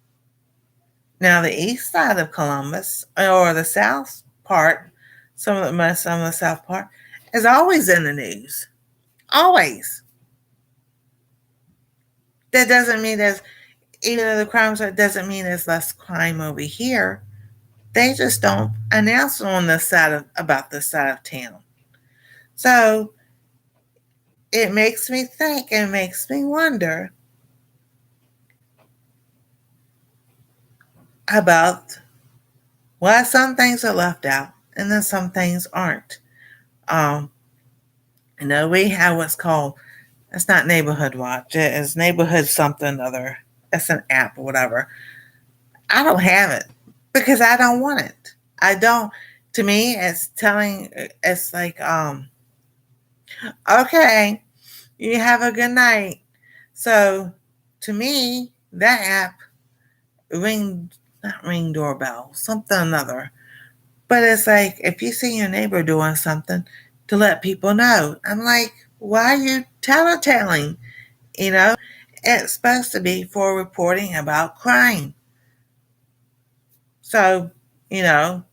Now the east side of Columbus, or the south part, some of the south part, is always in the news. Always. That doesn't mean there's even though the crimes are, doesn't mean there's less crime over here. They just don't announce on this side of about this side of town. So it makes me think and makes me wonder about why some things are left out and then some things aren't. Um, we have what's called, it's not Neighborhood Watch, it is Neighborhood something other. It's an app or whatever. I don't have it because I don't want it. I don't. To me, it's like, okay, you have a good night. So to me, that app not ring doorbell, something another. But it's like if you see your neighbor doing something to let people know. I'm like, why are you telling? You know, it's supposed to be for reporting about crime. So, you know,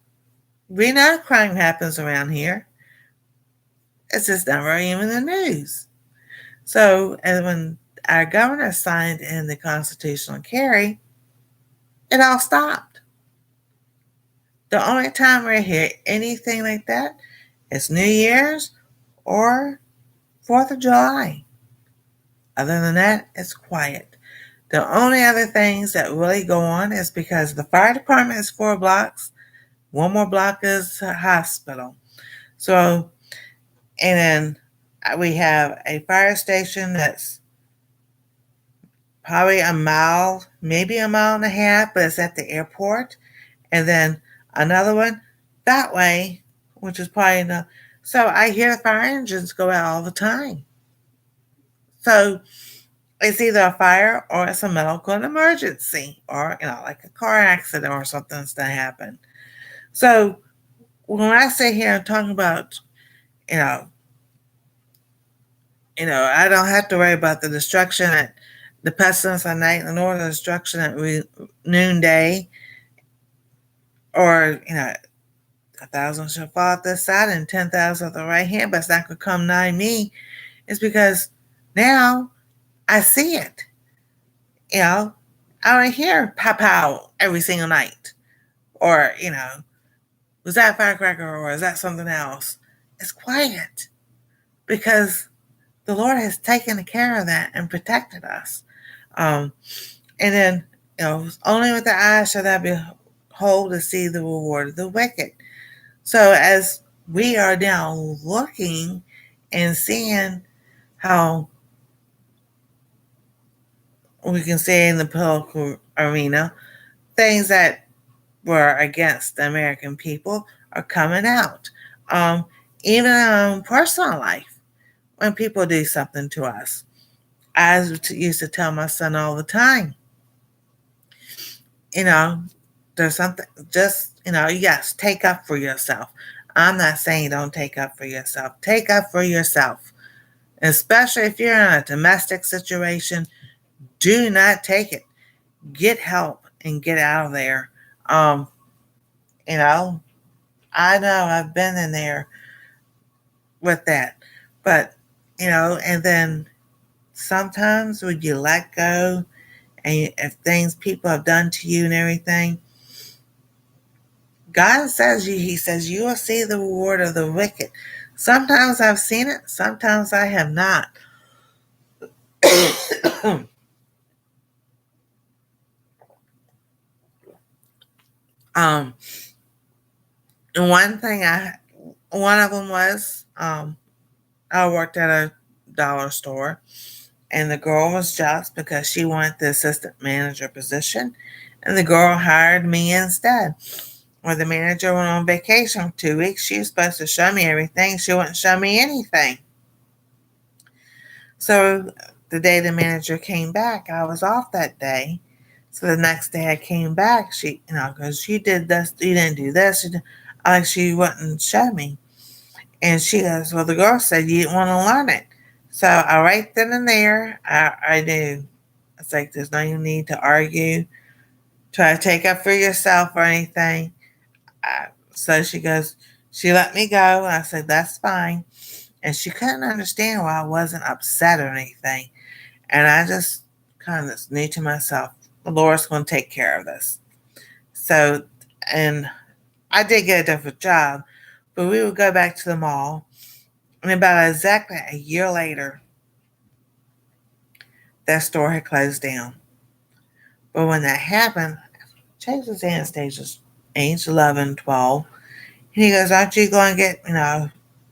we know crime happens around here. It's just never even in the news. So, and when our governor signed in the constitutional carry, it all stopped. The only time we hear anything like that is New Year's or 4th of July. Other than that, it's quiet. The only other things that really go on is because the fire department is 4 blocks, one more block is a hospital. So, and then we have a fire station that's probably a mile, maybe a mile and a half, but it's at the airport. And then another one that way, which is probably enough. So I hear the fire engines go out all the time. So it's either a fire or it's a medical emergency or, like a car accident or something that's going to happen. So when I sit here and talk about, you know, I don't have to worry about the destruction at the pestilence at night, nor the destruction at noonday, or 1,000 shall fall at this side and 10,000 at the right hand, but it's not going to come nigh me. It's because now I see it. I don't hear pow pow every single night, or was that a firecracker or is that something else? It's quiet because the Lord has taken care of that and protected us. And then, only with the eyes shall thou behold to see the reward of the wicked. So as we are now looking and seeing how we can say in the political arena, things that were against the American people are coming out. Even in personal life, when people do something to us. I used to tell my son all the time, you know, there's something, just, yes, take up for yourself. I'm not saying don't take up for yourself. Take up for yourself. Especially if you're in a domestic situation, do not take it. Get help and get out of there. Um, you know, I know I've been in there with that. But, and then sometimes when you let go and if things people have done to you and everything, God says He says you will see the reward of the wicked. Sometimes I've seen it, sometimes I have not. um, and one of them was, I worked at a dollar store, and the girl was jealous because she wanted the assistant manager position, and the girl hired me instead. When the manager went on vacation for 2 weeks, she was supposed to show me everything. She wouldn't show me anything. So the day the manager came back, I was off that day. So the next day I came back, she, because you did this, you didn't do this. She wouldn't show me. And she goes, well, the girl said you didn't want to learn it. So I right then and there, I knew. It's like there's no need to argue, try to take up for yourself or anything. So she goes, she let me go. And I said, that's fine. And she couldn't understand why I wasn't upset or anything. And I just kind of knew to myself, the Lord's going to take care of this. So, and I did get a different job, but we would go back to the mall. And about exactly a year later, that store had closed down. But when that happened, Chase was Anastasia's age 11, 12. And he goes, aren't you going to get,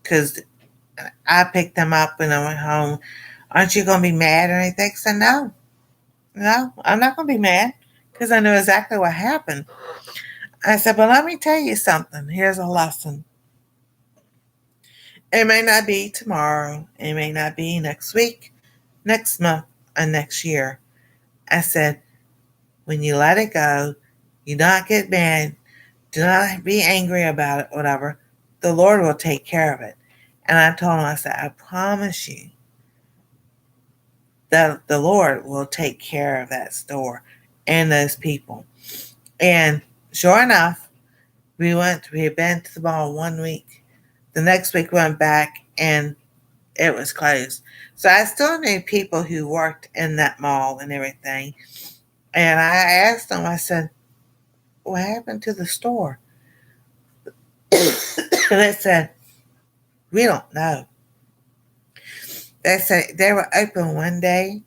because I picked him up and I went home. Aren't you going to be mad or anything? I said, no, I'm not going to be mad because I know exactly what happened. I said, but let me tell you something. Here's a lesson. It may not be tomorrow. It may not be next week, next month, or next year. I said, when you let it go, you not get mad, do not be angry about it, whatever. The Lord will take care of it. And I told him, I said, I promise you that the Lord will take care of that store and those people. And sure enough, we had been to the mall 1 week. The next week we went back and it was closed. So I still knew people who worked in that mall and everything. And I asked them, I said, what happened to the store? And they said, we don't know. They said they were open one day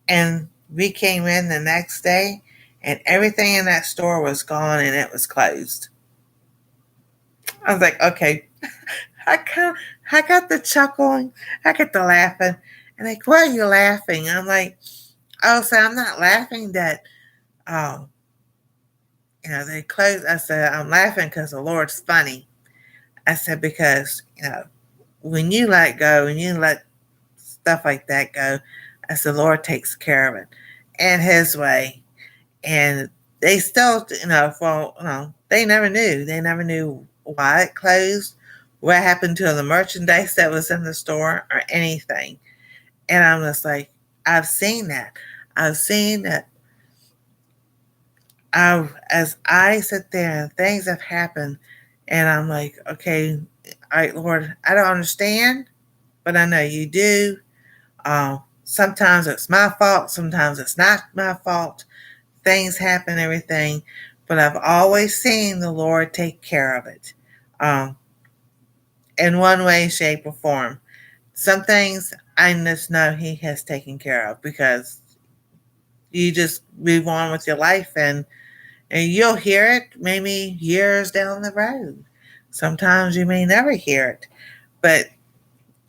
and we came in the next day and everything in that store was gone and it was closed. I was like, okay. I got the chuckling, I got the laughing, and like, why are you laughing? I'm like, oh, so I'm not laughing that, oh, they closed. I said, I'm laughing because the Lord's funny. I said, because, when you let go, when you let stuff like that go, I said, the Lord takes care of it in His way. And they still, they never knew. They never knew why it closed, what happened to the merchandise that was in the store, or anything. And I'm just like, I've seen that. I've seen that. As I sit there and things have happened, and I'm like, okay, all right, Lord, I don't understand, but I know you do. Sometimes it's my fault. Sometimes it's not my fault. Things happen, everything, but I've always seen the Lord take care of it, in one way, shape, or form. Some things I just know He has taken care of because you just move on with your life, and you'll hear it maybe years down the road. Sometimes you may never hear it, but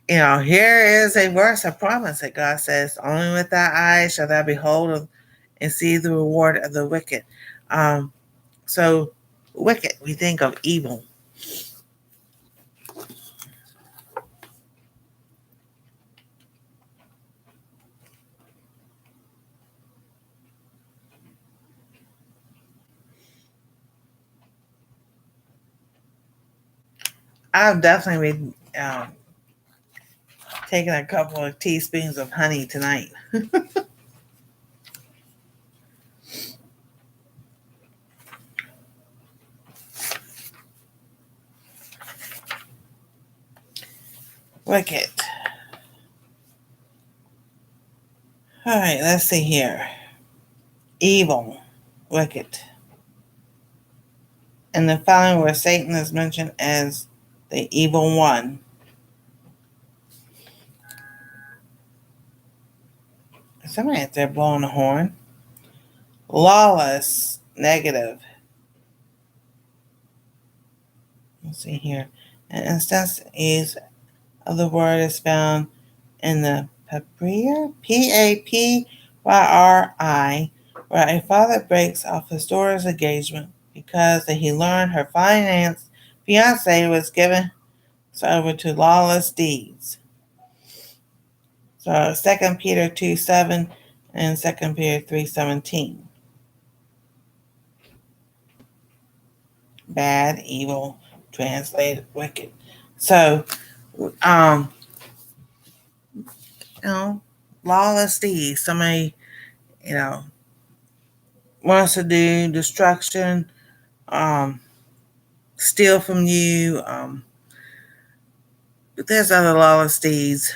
here is a verse, a promise that God says, only with thy eyes shall thou behold and see the reward of the wicked. So wicked, we think of evil. I've definitely been taking a couple of teaspoons of honey tonight. Wicked. All right, let's see here. Evil, wicked. And the following where Satan is mentioned as the evil one. Somebody out there blowing a horn. Lawless, negative. Let's see here. An instance of the word is found in the papyri, Papyri, where a father breaks off his daughter's engagement because he learned her fiance was given over to lawless deeds. So 2 Peter 2:7 and 2 Peter 3:17. Bad, evil, translated wicked. So, um, you know, lawless deeds. Somebody, you know, wants to do destruction, um, steal from you. But there's other lawless deeds.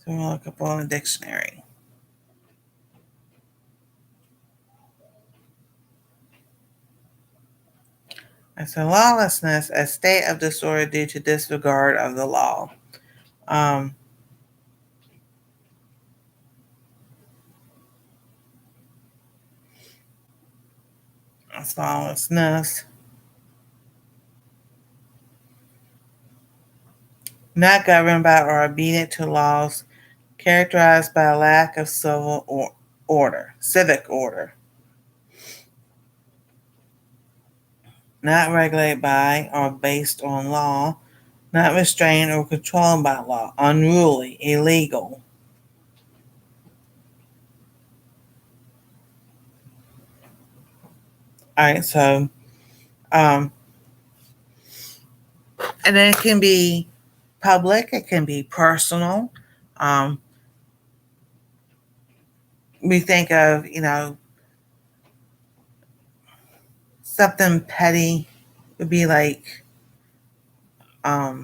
So we'll look up on the dictionary. And so lawlessness, a state of disorder due to disregard of the law. That's lawlessness. Not governed by or obedient to laws, characterized by a lack of civic order. Not regulated by or based on law, not restrained or controlled by law, unruly, illegal. All right, so, and then it can be public, it can be personal. We think of, something petty would be like, a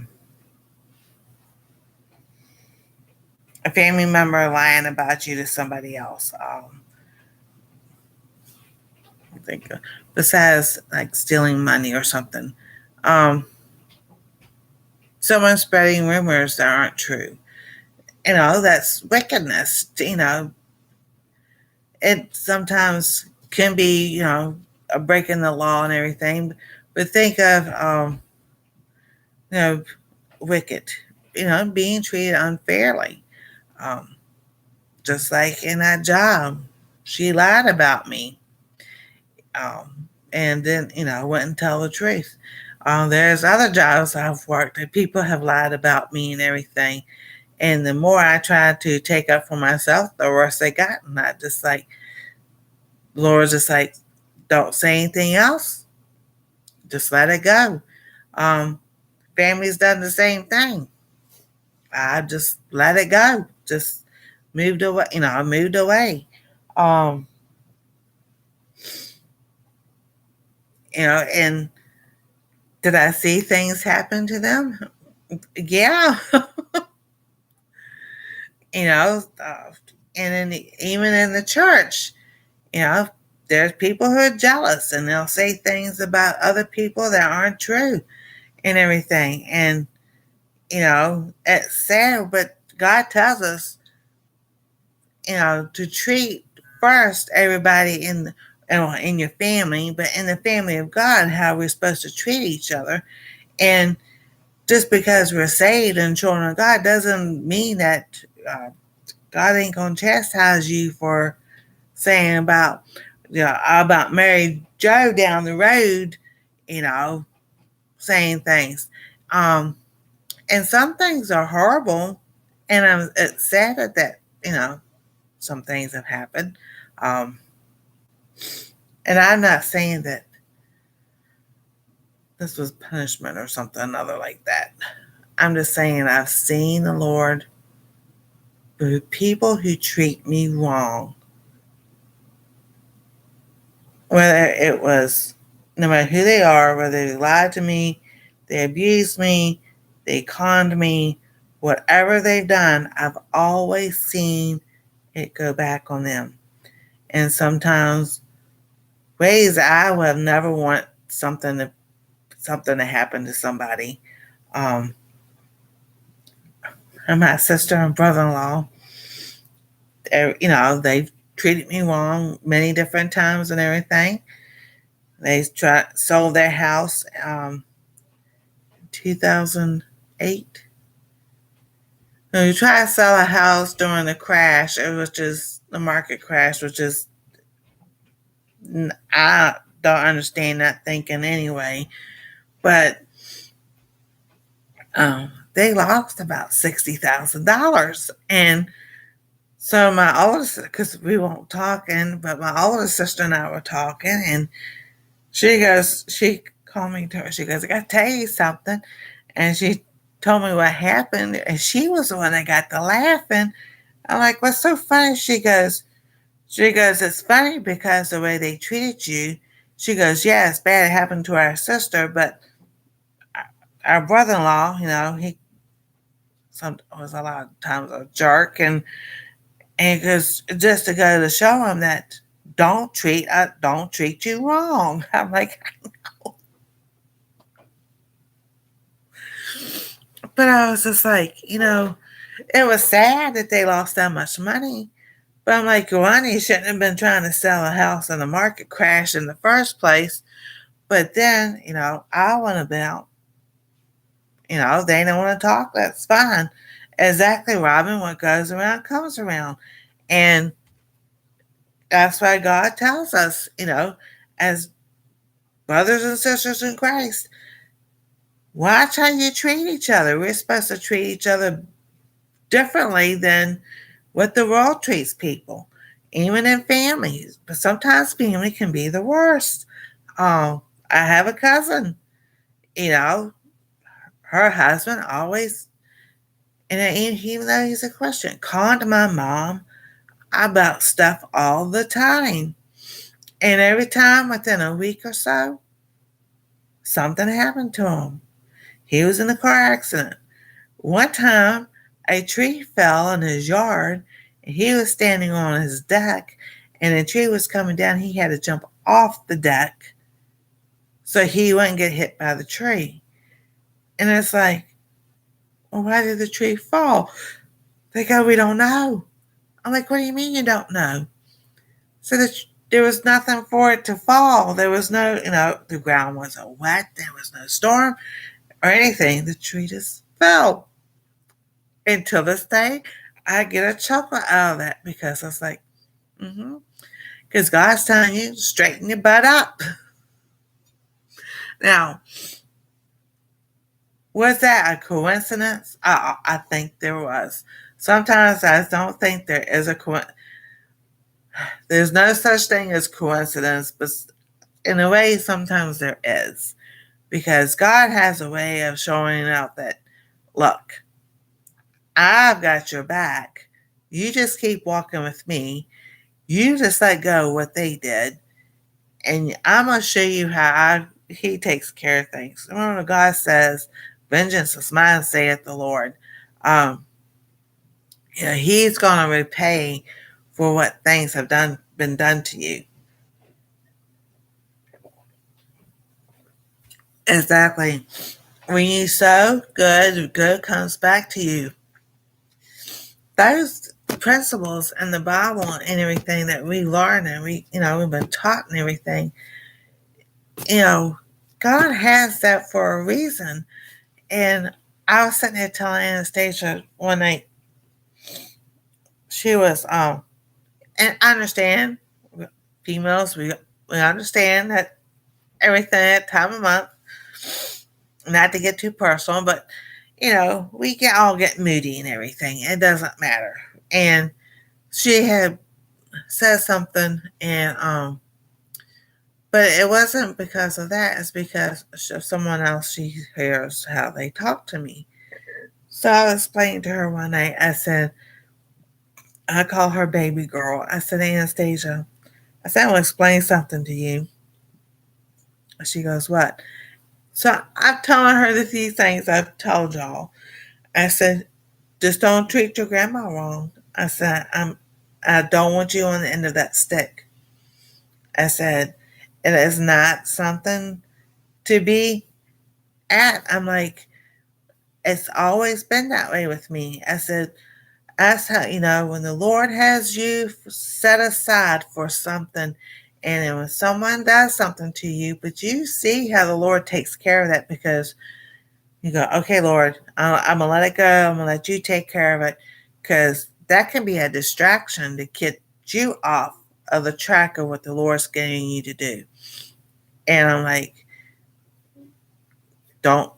family member lying about you to somebody else. I think besides like stealing money or something. Someone spreading rumors that aren't true. That's wickedness. It sometimes can be, a breaking the law and everything. But think of, you know, wicked, being treated unfairly. Um, just like in that job, she lied about me. And then, wouldn't tell the truth. There's other jobs I've worked that people have lied about me and everything. And the more I tried to take up for myself, the worse they got. And I just like, the Lord's just like, don't say anything else. Just let it go. Family's done the same thing. I just let it go. Just moved away. I moved away. Um, and did I see things happen to them? Yeah. you know, uh, and even in the church, you know, there's people who are jealous and they'll say things about other people that aren't true and everything. And, it's sad, but God tells us, to treat first everybody in your family, but in the family of God, how we're supposed to treat each other. And just because we're saved and children of God doesn't mean that God ain't gonna chastise you for saying about Mary Joe down the road, saying things. And some things are horrible, and it's sad that some things have happened. Um, and I'm not saying that this was punishment or something another like that. I'm just saying I've seen the Lord with people who treat me wrong, whether it was no matter who they are, whether they lied to me, they abused me, they conned me, whatever they've done, I've always seen it go back on them. And sometimes ways I would have never want something to happen to somebody. Um, and my sister and brother-in-law, they've treated me wrong many different times and everything. They sold their house 2008. When you try to sell a house during the crash, it was just the market crash, which is I don't understand that thinking anyway. But they lost about $60,000, and so my oldest, because we weren't talking, but my older sister and I were talking, and she called me to her. She goes, "I got to tell you something," and she told me what happened, and she was the one that got to laughing. I'm like, "What's so funny?" She goes, "It's funny because the way they treated you." She goes, "Yeah, it's bad. It happened to our sister, but our brother-in-law, he was a lot of times a jerk, and because just to go to show him that don't treat you wrong." I'm like, but I was just like, it was sad that they lost that much money. But I'm like, Ronnie shouldn't have been trying to sell a house and the market crashed in the first place. But then, I went about, they don't want to talk. That's fine. Exactly, Robin. What goes around comes around. And that's why God tells us, as brothers and sisters in Christ, watch how you treat each other. We're supposed to treat each other differently than what the world treats people, even in families. But sometimes family can be the worst. I have a cousin, you know, her husband always, and even though he's a Christian, called my mom about stuff all the time. And every time within a week or so, something happened to him. He was in a car accident. One time, a tree fell in his yard, and he was standing on his deck, and the tree was coming down. He had to jump off the deck so he wouldn't get hit by the tree. And it's like, well, why did the tree fall? They go, we don't know. I'm like, what do you mean you don't know? So there was nothing for it to fall. There was no, the ground wasn't wet. There was no storm or anything. The tree just fell. Until this day, I get a chuckle out of that because I was like, because God's telling you, straighten your butt up. Now, was that a coincidence? I think there was. Sometimes I don't think there is a coincidence. There's no such thing as coincidence, but in a way, sometimes there is. Because God has a way of showing out that, look, I've got your back. You just keep walking with me. You just let go of what they did. And I'm going to show you how he takes care of things. Remember, God says, vengeance is mine, saith the Lord. He's going to repay for what things have been done to you. Exactly. When you sow, good comes back to you. Those principles in the Bible and everything that we learn and we've been taught and everything, God has that for a reason. And I was sitting there telling Anastasia one night, she was, and I understand, females, we understand that everything at time of month, not to get too personal, but, we can all get moody and everything. It doesn't matter. And she had said something, and, but it wasn't because of that. It's because of someone else. She hears how they talk to me. So I was explaining to her one night, I call her baby girl. I said, Anastasia, I said, I want to explain something to you. She goes, what? So I'm telling her the few things I've told y'all. I said, just don't treat your grandma wrong. I said, I don't want you on the end of that stick. I said, it is not something to be at. I'm like, it's always been that way with me. I said, that's how, when the Lord has you set aside for something, and then when someone does something to you, but you see how the Lord takes care of that because You go, okay, Lord, I'm going to let it go. I'm going to let you take care of it. Because that can be a distraction to get you off of the track of what the Lord's getting you to do. And I'm like, don't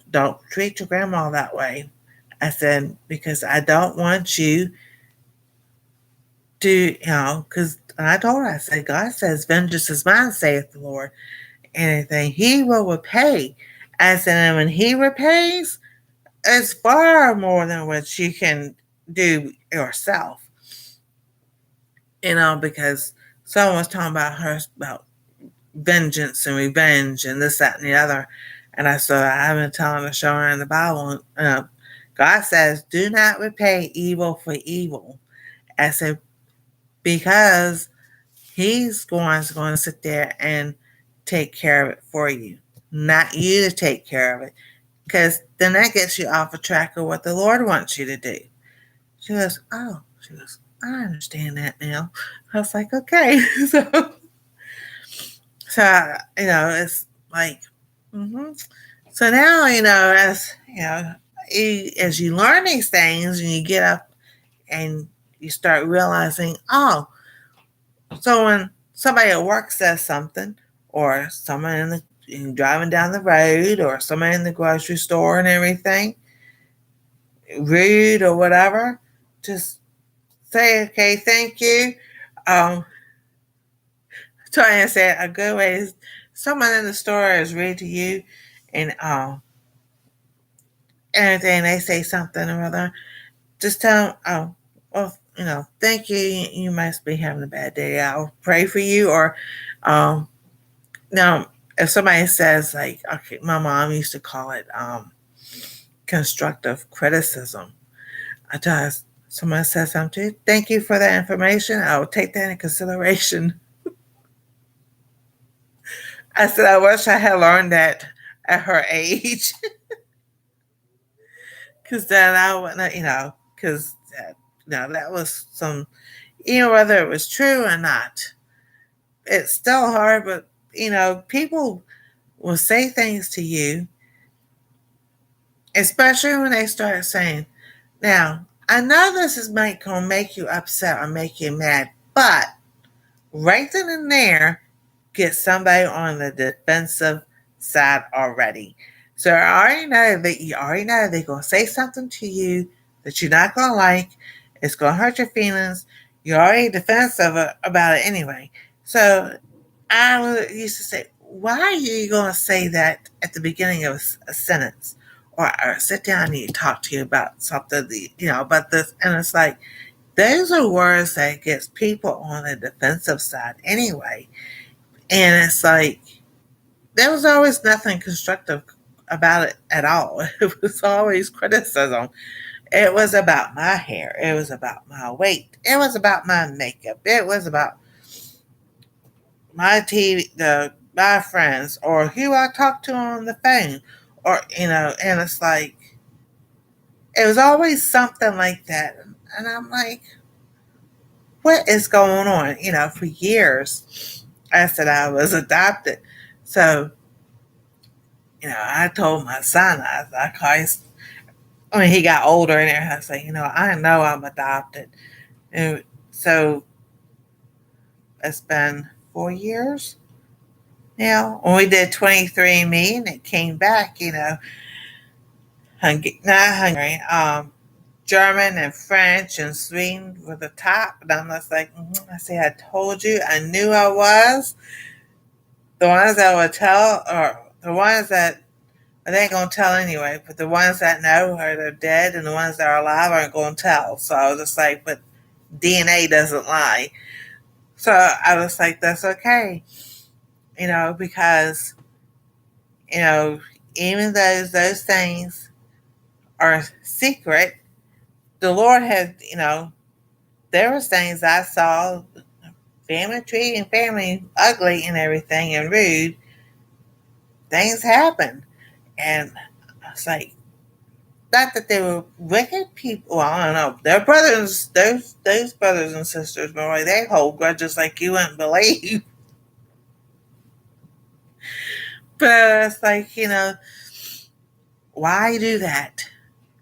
treat your grandma that way. I said, because I don't want you to, because I told her, I said, God says, vengeance is mine, saith the Lord. Anything he will repay. I said, and when he repays, it's far more than what you can do yourself. Because someone was talking about her, about vengeance and revenge and this, that, and the other. And I said, I've been telling her, showing her in the Bible, God says, do not repay evil for evil. I said, because he's going to sit there and take care of it for you, not you to take care of it. Because then that gets you off a track of what the Lord wants you to do. She goes, oh, I understand that now. I was like, okay. So it's like, mm-hmm. So now, as you learn these things and you get up and you start realizing, oh, so when somebody at work says something, or someone driving down the road, or someone in the grocery store and everything, rude or whatever, just say, okay, thank you. Trying to say a good way is, someone in the store is rude to you, and anything they say something or other, just tell them, oh, well, thank you. You must be having a bad day. I'll pray for you. Or now, if somebody says, like, okay, my mom used to call it constructive criticism. I tell someone says something to you, thank you for that information. I will take that into consideration. I said, I wish I had learned that at her age. Because then I wouldn't, because that was some, whether it was true or not, it's still hard, but, people will say things to you, especially when they start saying, now, I know this is going to make you upset or make you mad, but right then and there, get somebody on the defensive side already. So you already know they're going to say something to you that you're not going to like. It's going to hurt your feelings. You're already defensive about it anyway. So I used to say, why are you going to say that at the beginning of a sentence? Or sit down and you talk to you about something, about this. And it's like, those are words that gets people on the defensive side anyway. And it's like, there was always nothing constructive about it at all. It was always criticism. It was about my hair. It was about my weight. It was about my makeup. It was about my my friends, or who I talked to on the phone, or and it's like, it was always something like that. And I'm like, what is going on? For years, I said I was adopted. So, I told my son, when he got older and everything, I said, I know I'm adopted. And so it's been 4 years now. When we did 23andMe and it came back, not Hungary, German and French and Sweden were the top. And I'm just like, I say, I told you, I knew I was. The ones that would tell, or the ones that they ain't gonna tell anyway, but the ones that know are they're dead, and the ones that are alive aren't gonna tell. So I was just like, but DNA doesn't lie. So I was like, that's okay, because you know even though those things are secret, the Lord has, there was things I saw, family treating family ugly and everything and rude. Things happen, and I was like, not that they were wicked people. Well, I don't know. Their brothers, those brothers and sisters, boy, they hold grudges like you wouldn't believe. But it's like, why do that?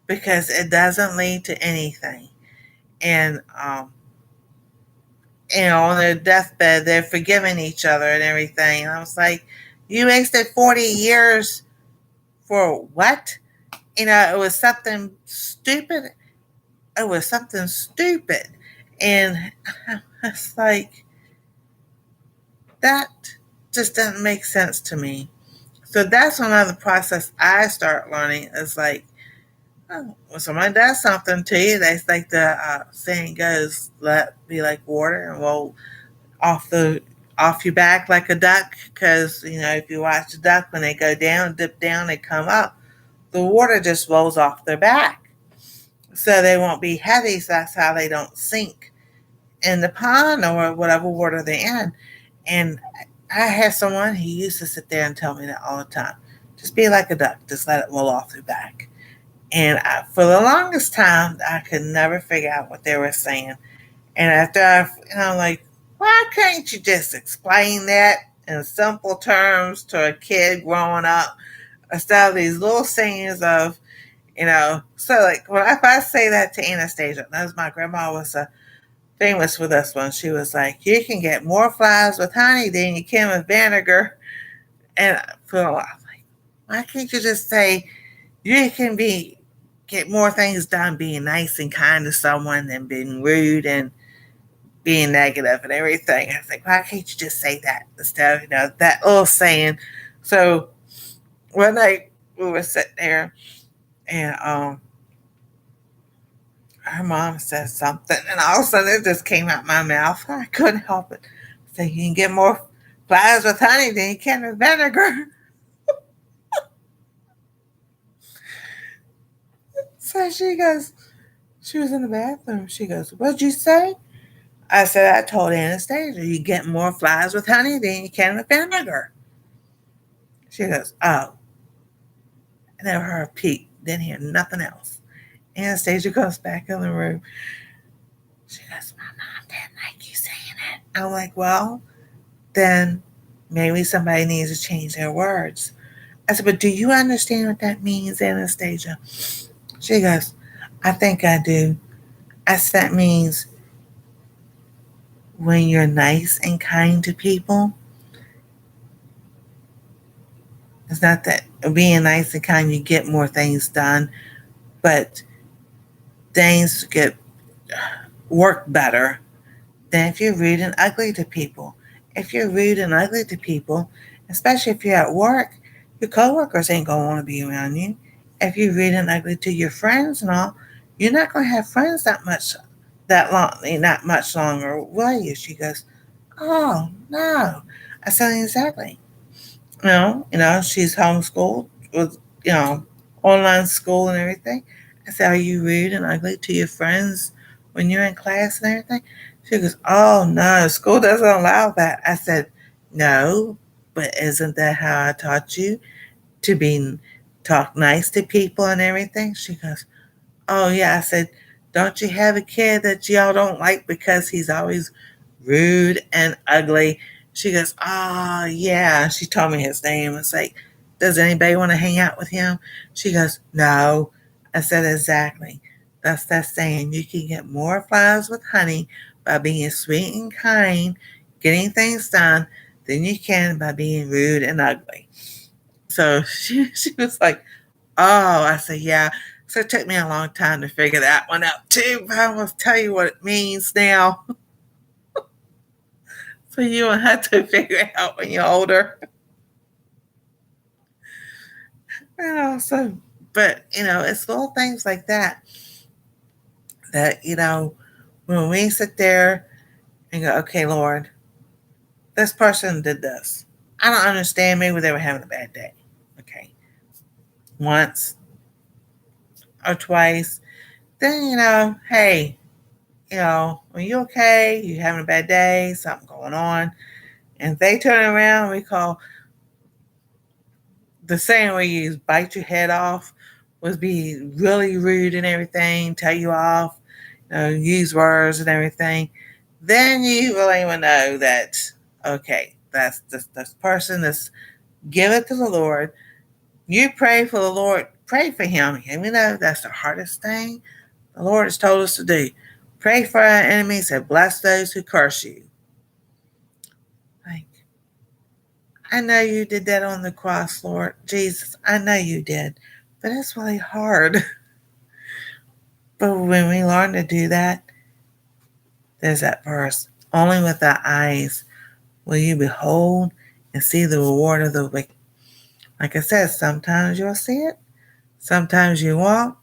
Because it doesn't lead to anything. And on their deathbed, they're forgiving each other and everything. And I was like, you wasted 40 years for what? It was something stupid. It was something stupid. And it's like, that just doesn't make sense to me. So that's another process I start learning. Is like, oh, when somebody does something to you, that's like the saying goes, let be like water and roll off the off your back like a duck. Because if you watch a duck, when they go down, dip down, they come up, the water just rolls off their back, so they won't be heavy. So that's how they don't sink in the pond or whatever water they're in. And I had someone who used to sit there and tell me that all the time. Just be like a duck. Just let it roll off your back. And for the longest time, I could never figure out what they were saying. And after I'm like, why can't you just explain that in simple terms to a kid growing up instead of these little sayings of, so like if I say that to Anastasia, that was my grandma was famous for this one. She was like, you can get more flies with honey than you can with vinegar. And for a while, I'm like, why can't you just say you can get more things done being nice and kind to someone than being rude and being negative and everything? I was like, why can't you just say that instead of, that little saying? So one night we were sitting there and her mom said something, and all of a sudden it just came out my mouth. I couldn't help it. So you can get more flies with honey than you can with vinegar. So she was in the bathroom. She goes, what'd you say? I said, I told Anastasia, you get more flies with honey than you can with vinegar. She goes, oh. And then her peep, didn't hear nothing else. Anastasia goes back in the room. She goes, my mom didn't like you saying it. I'm like, well, then maybe somebody needs to change their words. I said, but do you understand what that means, Anastasia? She goes, I think I do. I said, that means when you're nice and kind to people, it's not that being nice and kind, you get more things done, but things get work better than if you're rude and ugly to people. If you're rude and ugly to people, especially if you're at work, your coworkers ain't gonna want to be around you. If you're rude and ugly to your friends and all, you're not gonna have friends that long, not much longer, will you? She goes, oh no. I said, exactly. She's homeschooled with, online school and everything. I said, are you rude and ugly to your friends when you're in class and everything? She goes, oh no, school doesn't allow that. I said, no, but isn't that how I taught you to talk nice to people and everything? She goes, oh yeah. I said, don't you have a kid that y'all don't like because he's always rude and ugly? She goes, oh yeah. She told me his name. It's like, does anybody want to hang out with him? She goes, no. I said, exactly. That's that saying. You can get more flies with honey by being sweet and kind, getting things done, than you can by being rude and ugly. So she was like, oh. I said, yeah. So it took me a long time to figure that one out too, but I will tell you what it means now. So you will have to figure it out when you're older. So, but it's little things like that when we sit there and go, okay, Lord, this person did this. I don't understand. Maybe they were having a bad day. Okay. Once or twice. Then, hey, are you okay? You having a bad day? Something going on? And if they turn around, we call the saying we use, bite your head off, was be really rude and everything, tell you off, use words and everything. Then you really will know that, okay, that's this person that's give it to the Lord. You pray for the Lord pray for him. And we know that's the hardest thing the Lord has told us to do. Pray for our enemies and bless those who curse you. Like, I know you did that on the cross, Lord Jesus. I know you did. But it's really hard. But when we learn to do that, there's that verse. Only with thy eyes will you behold and see the reward of the wicked. Like I said, sometimes you'll see it. Sometimes you won't.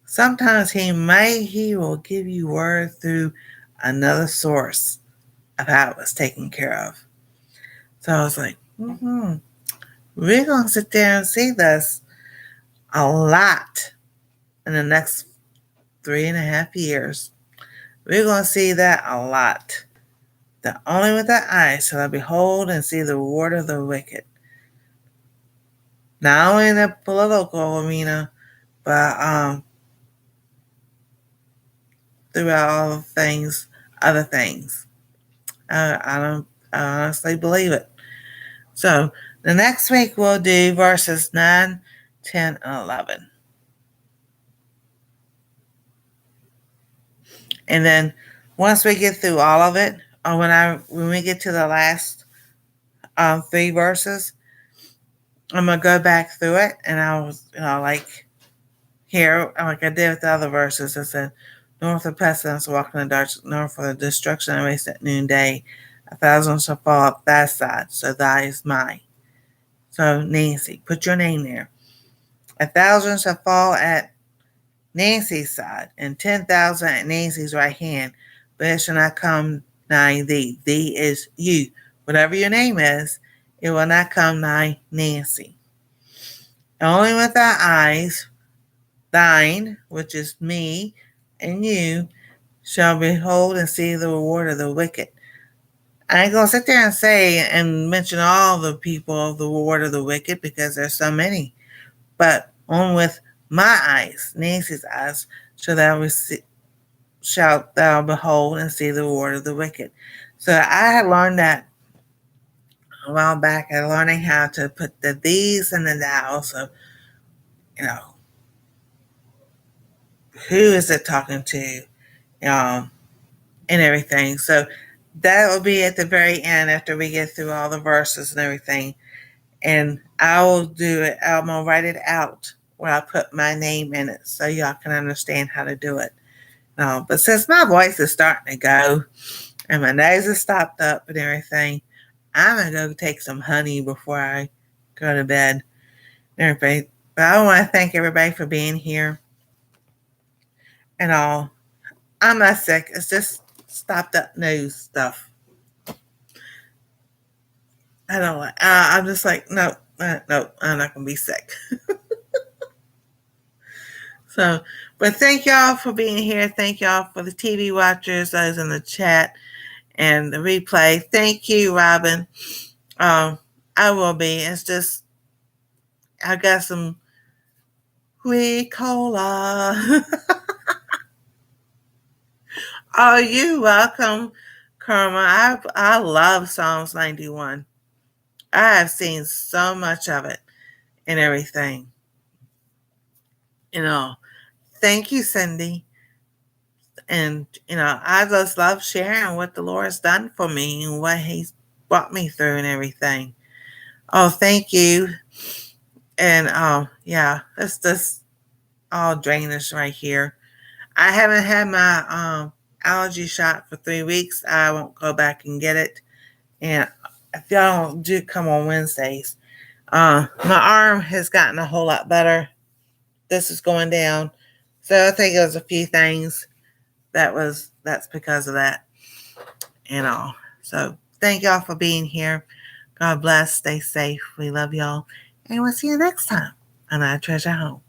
Sometimes he will give you word through another source of how it was taken care of. So I was like, we're going to sit there and see this a lot in the next 3.5 years. We're going to see that a lot. That only with the eyes shall I behold and see the reward of the wicked. Not only in the political arena, but throughout all things, other things. I honestly believe it. So the next week we'll do verses 9, 10, and 11. And then once we get through all of it, or when we get to the last 3 verses, I'm gonna go back through it, and I was, like here, like I did with the other verses. I said, "North of pestilence, walk in the dark; north of the destruction, I waste at noonday. 1,000 shall fall up that side, so thy is mine." So Nancy, put your name there. 1,000 shall fall at Nancy's side, and 10,000 at Nancy's right hand, but it shall not come nigh thee. Thee is you. Whatever your name is, it will not come nigh Nancy. Only with thy eyes, thine, which is me, and you, shall behold and see the reward of the wicked. I ain't gonna sit there and say and mention all the people of the reward of the wicked because there's so many. But on with my eyes, Nancy's eyes, shalt thou behold and see the reward of the wicked. So I had learned that a while back, learning how to put the these and the thou. So, who is it talking to? And everything. So that will be at the very end after we get through all the verses and everything. And I will do it. I'm going to write it out where I put my name in it so y'all can understand how to do it. But since my voice is starting to go and my nose is stopped up and everything, I'm going to go take some honey before I go to bed. Everybody. But I want to thank everybody for being here and all. I'm not sick. It's just stopped up nose stuff. I don't like. I'm just like, no, no, I'm not gonna be sick. So, but thank y'all for being here. Thank y'all for the TV watchers, those in the chat and the replay. Thank you, Robin. I will be. It's just I got some weed cola. Oh, you welcome, Karma. I love Psalms 91. I have seen so much of it and everything. Thank you, Cindy. And, I just love sharing what the Lord's done for me and what He's brought me through and everything. Oh, thank you. And, yeah, it's just all drainage right here. I haven't had my allergy shot for 3 weeks. I won't go back and get it. And if y'all do come on Wednesdays, my arm has gotten a whole lot better. This is going down. So I think it was a few things that's because of that and all. So thank y'all for being here. God bless. Stay safe. We love y'all. And we'll see you next time on I Treasure Home.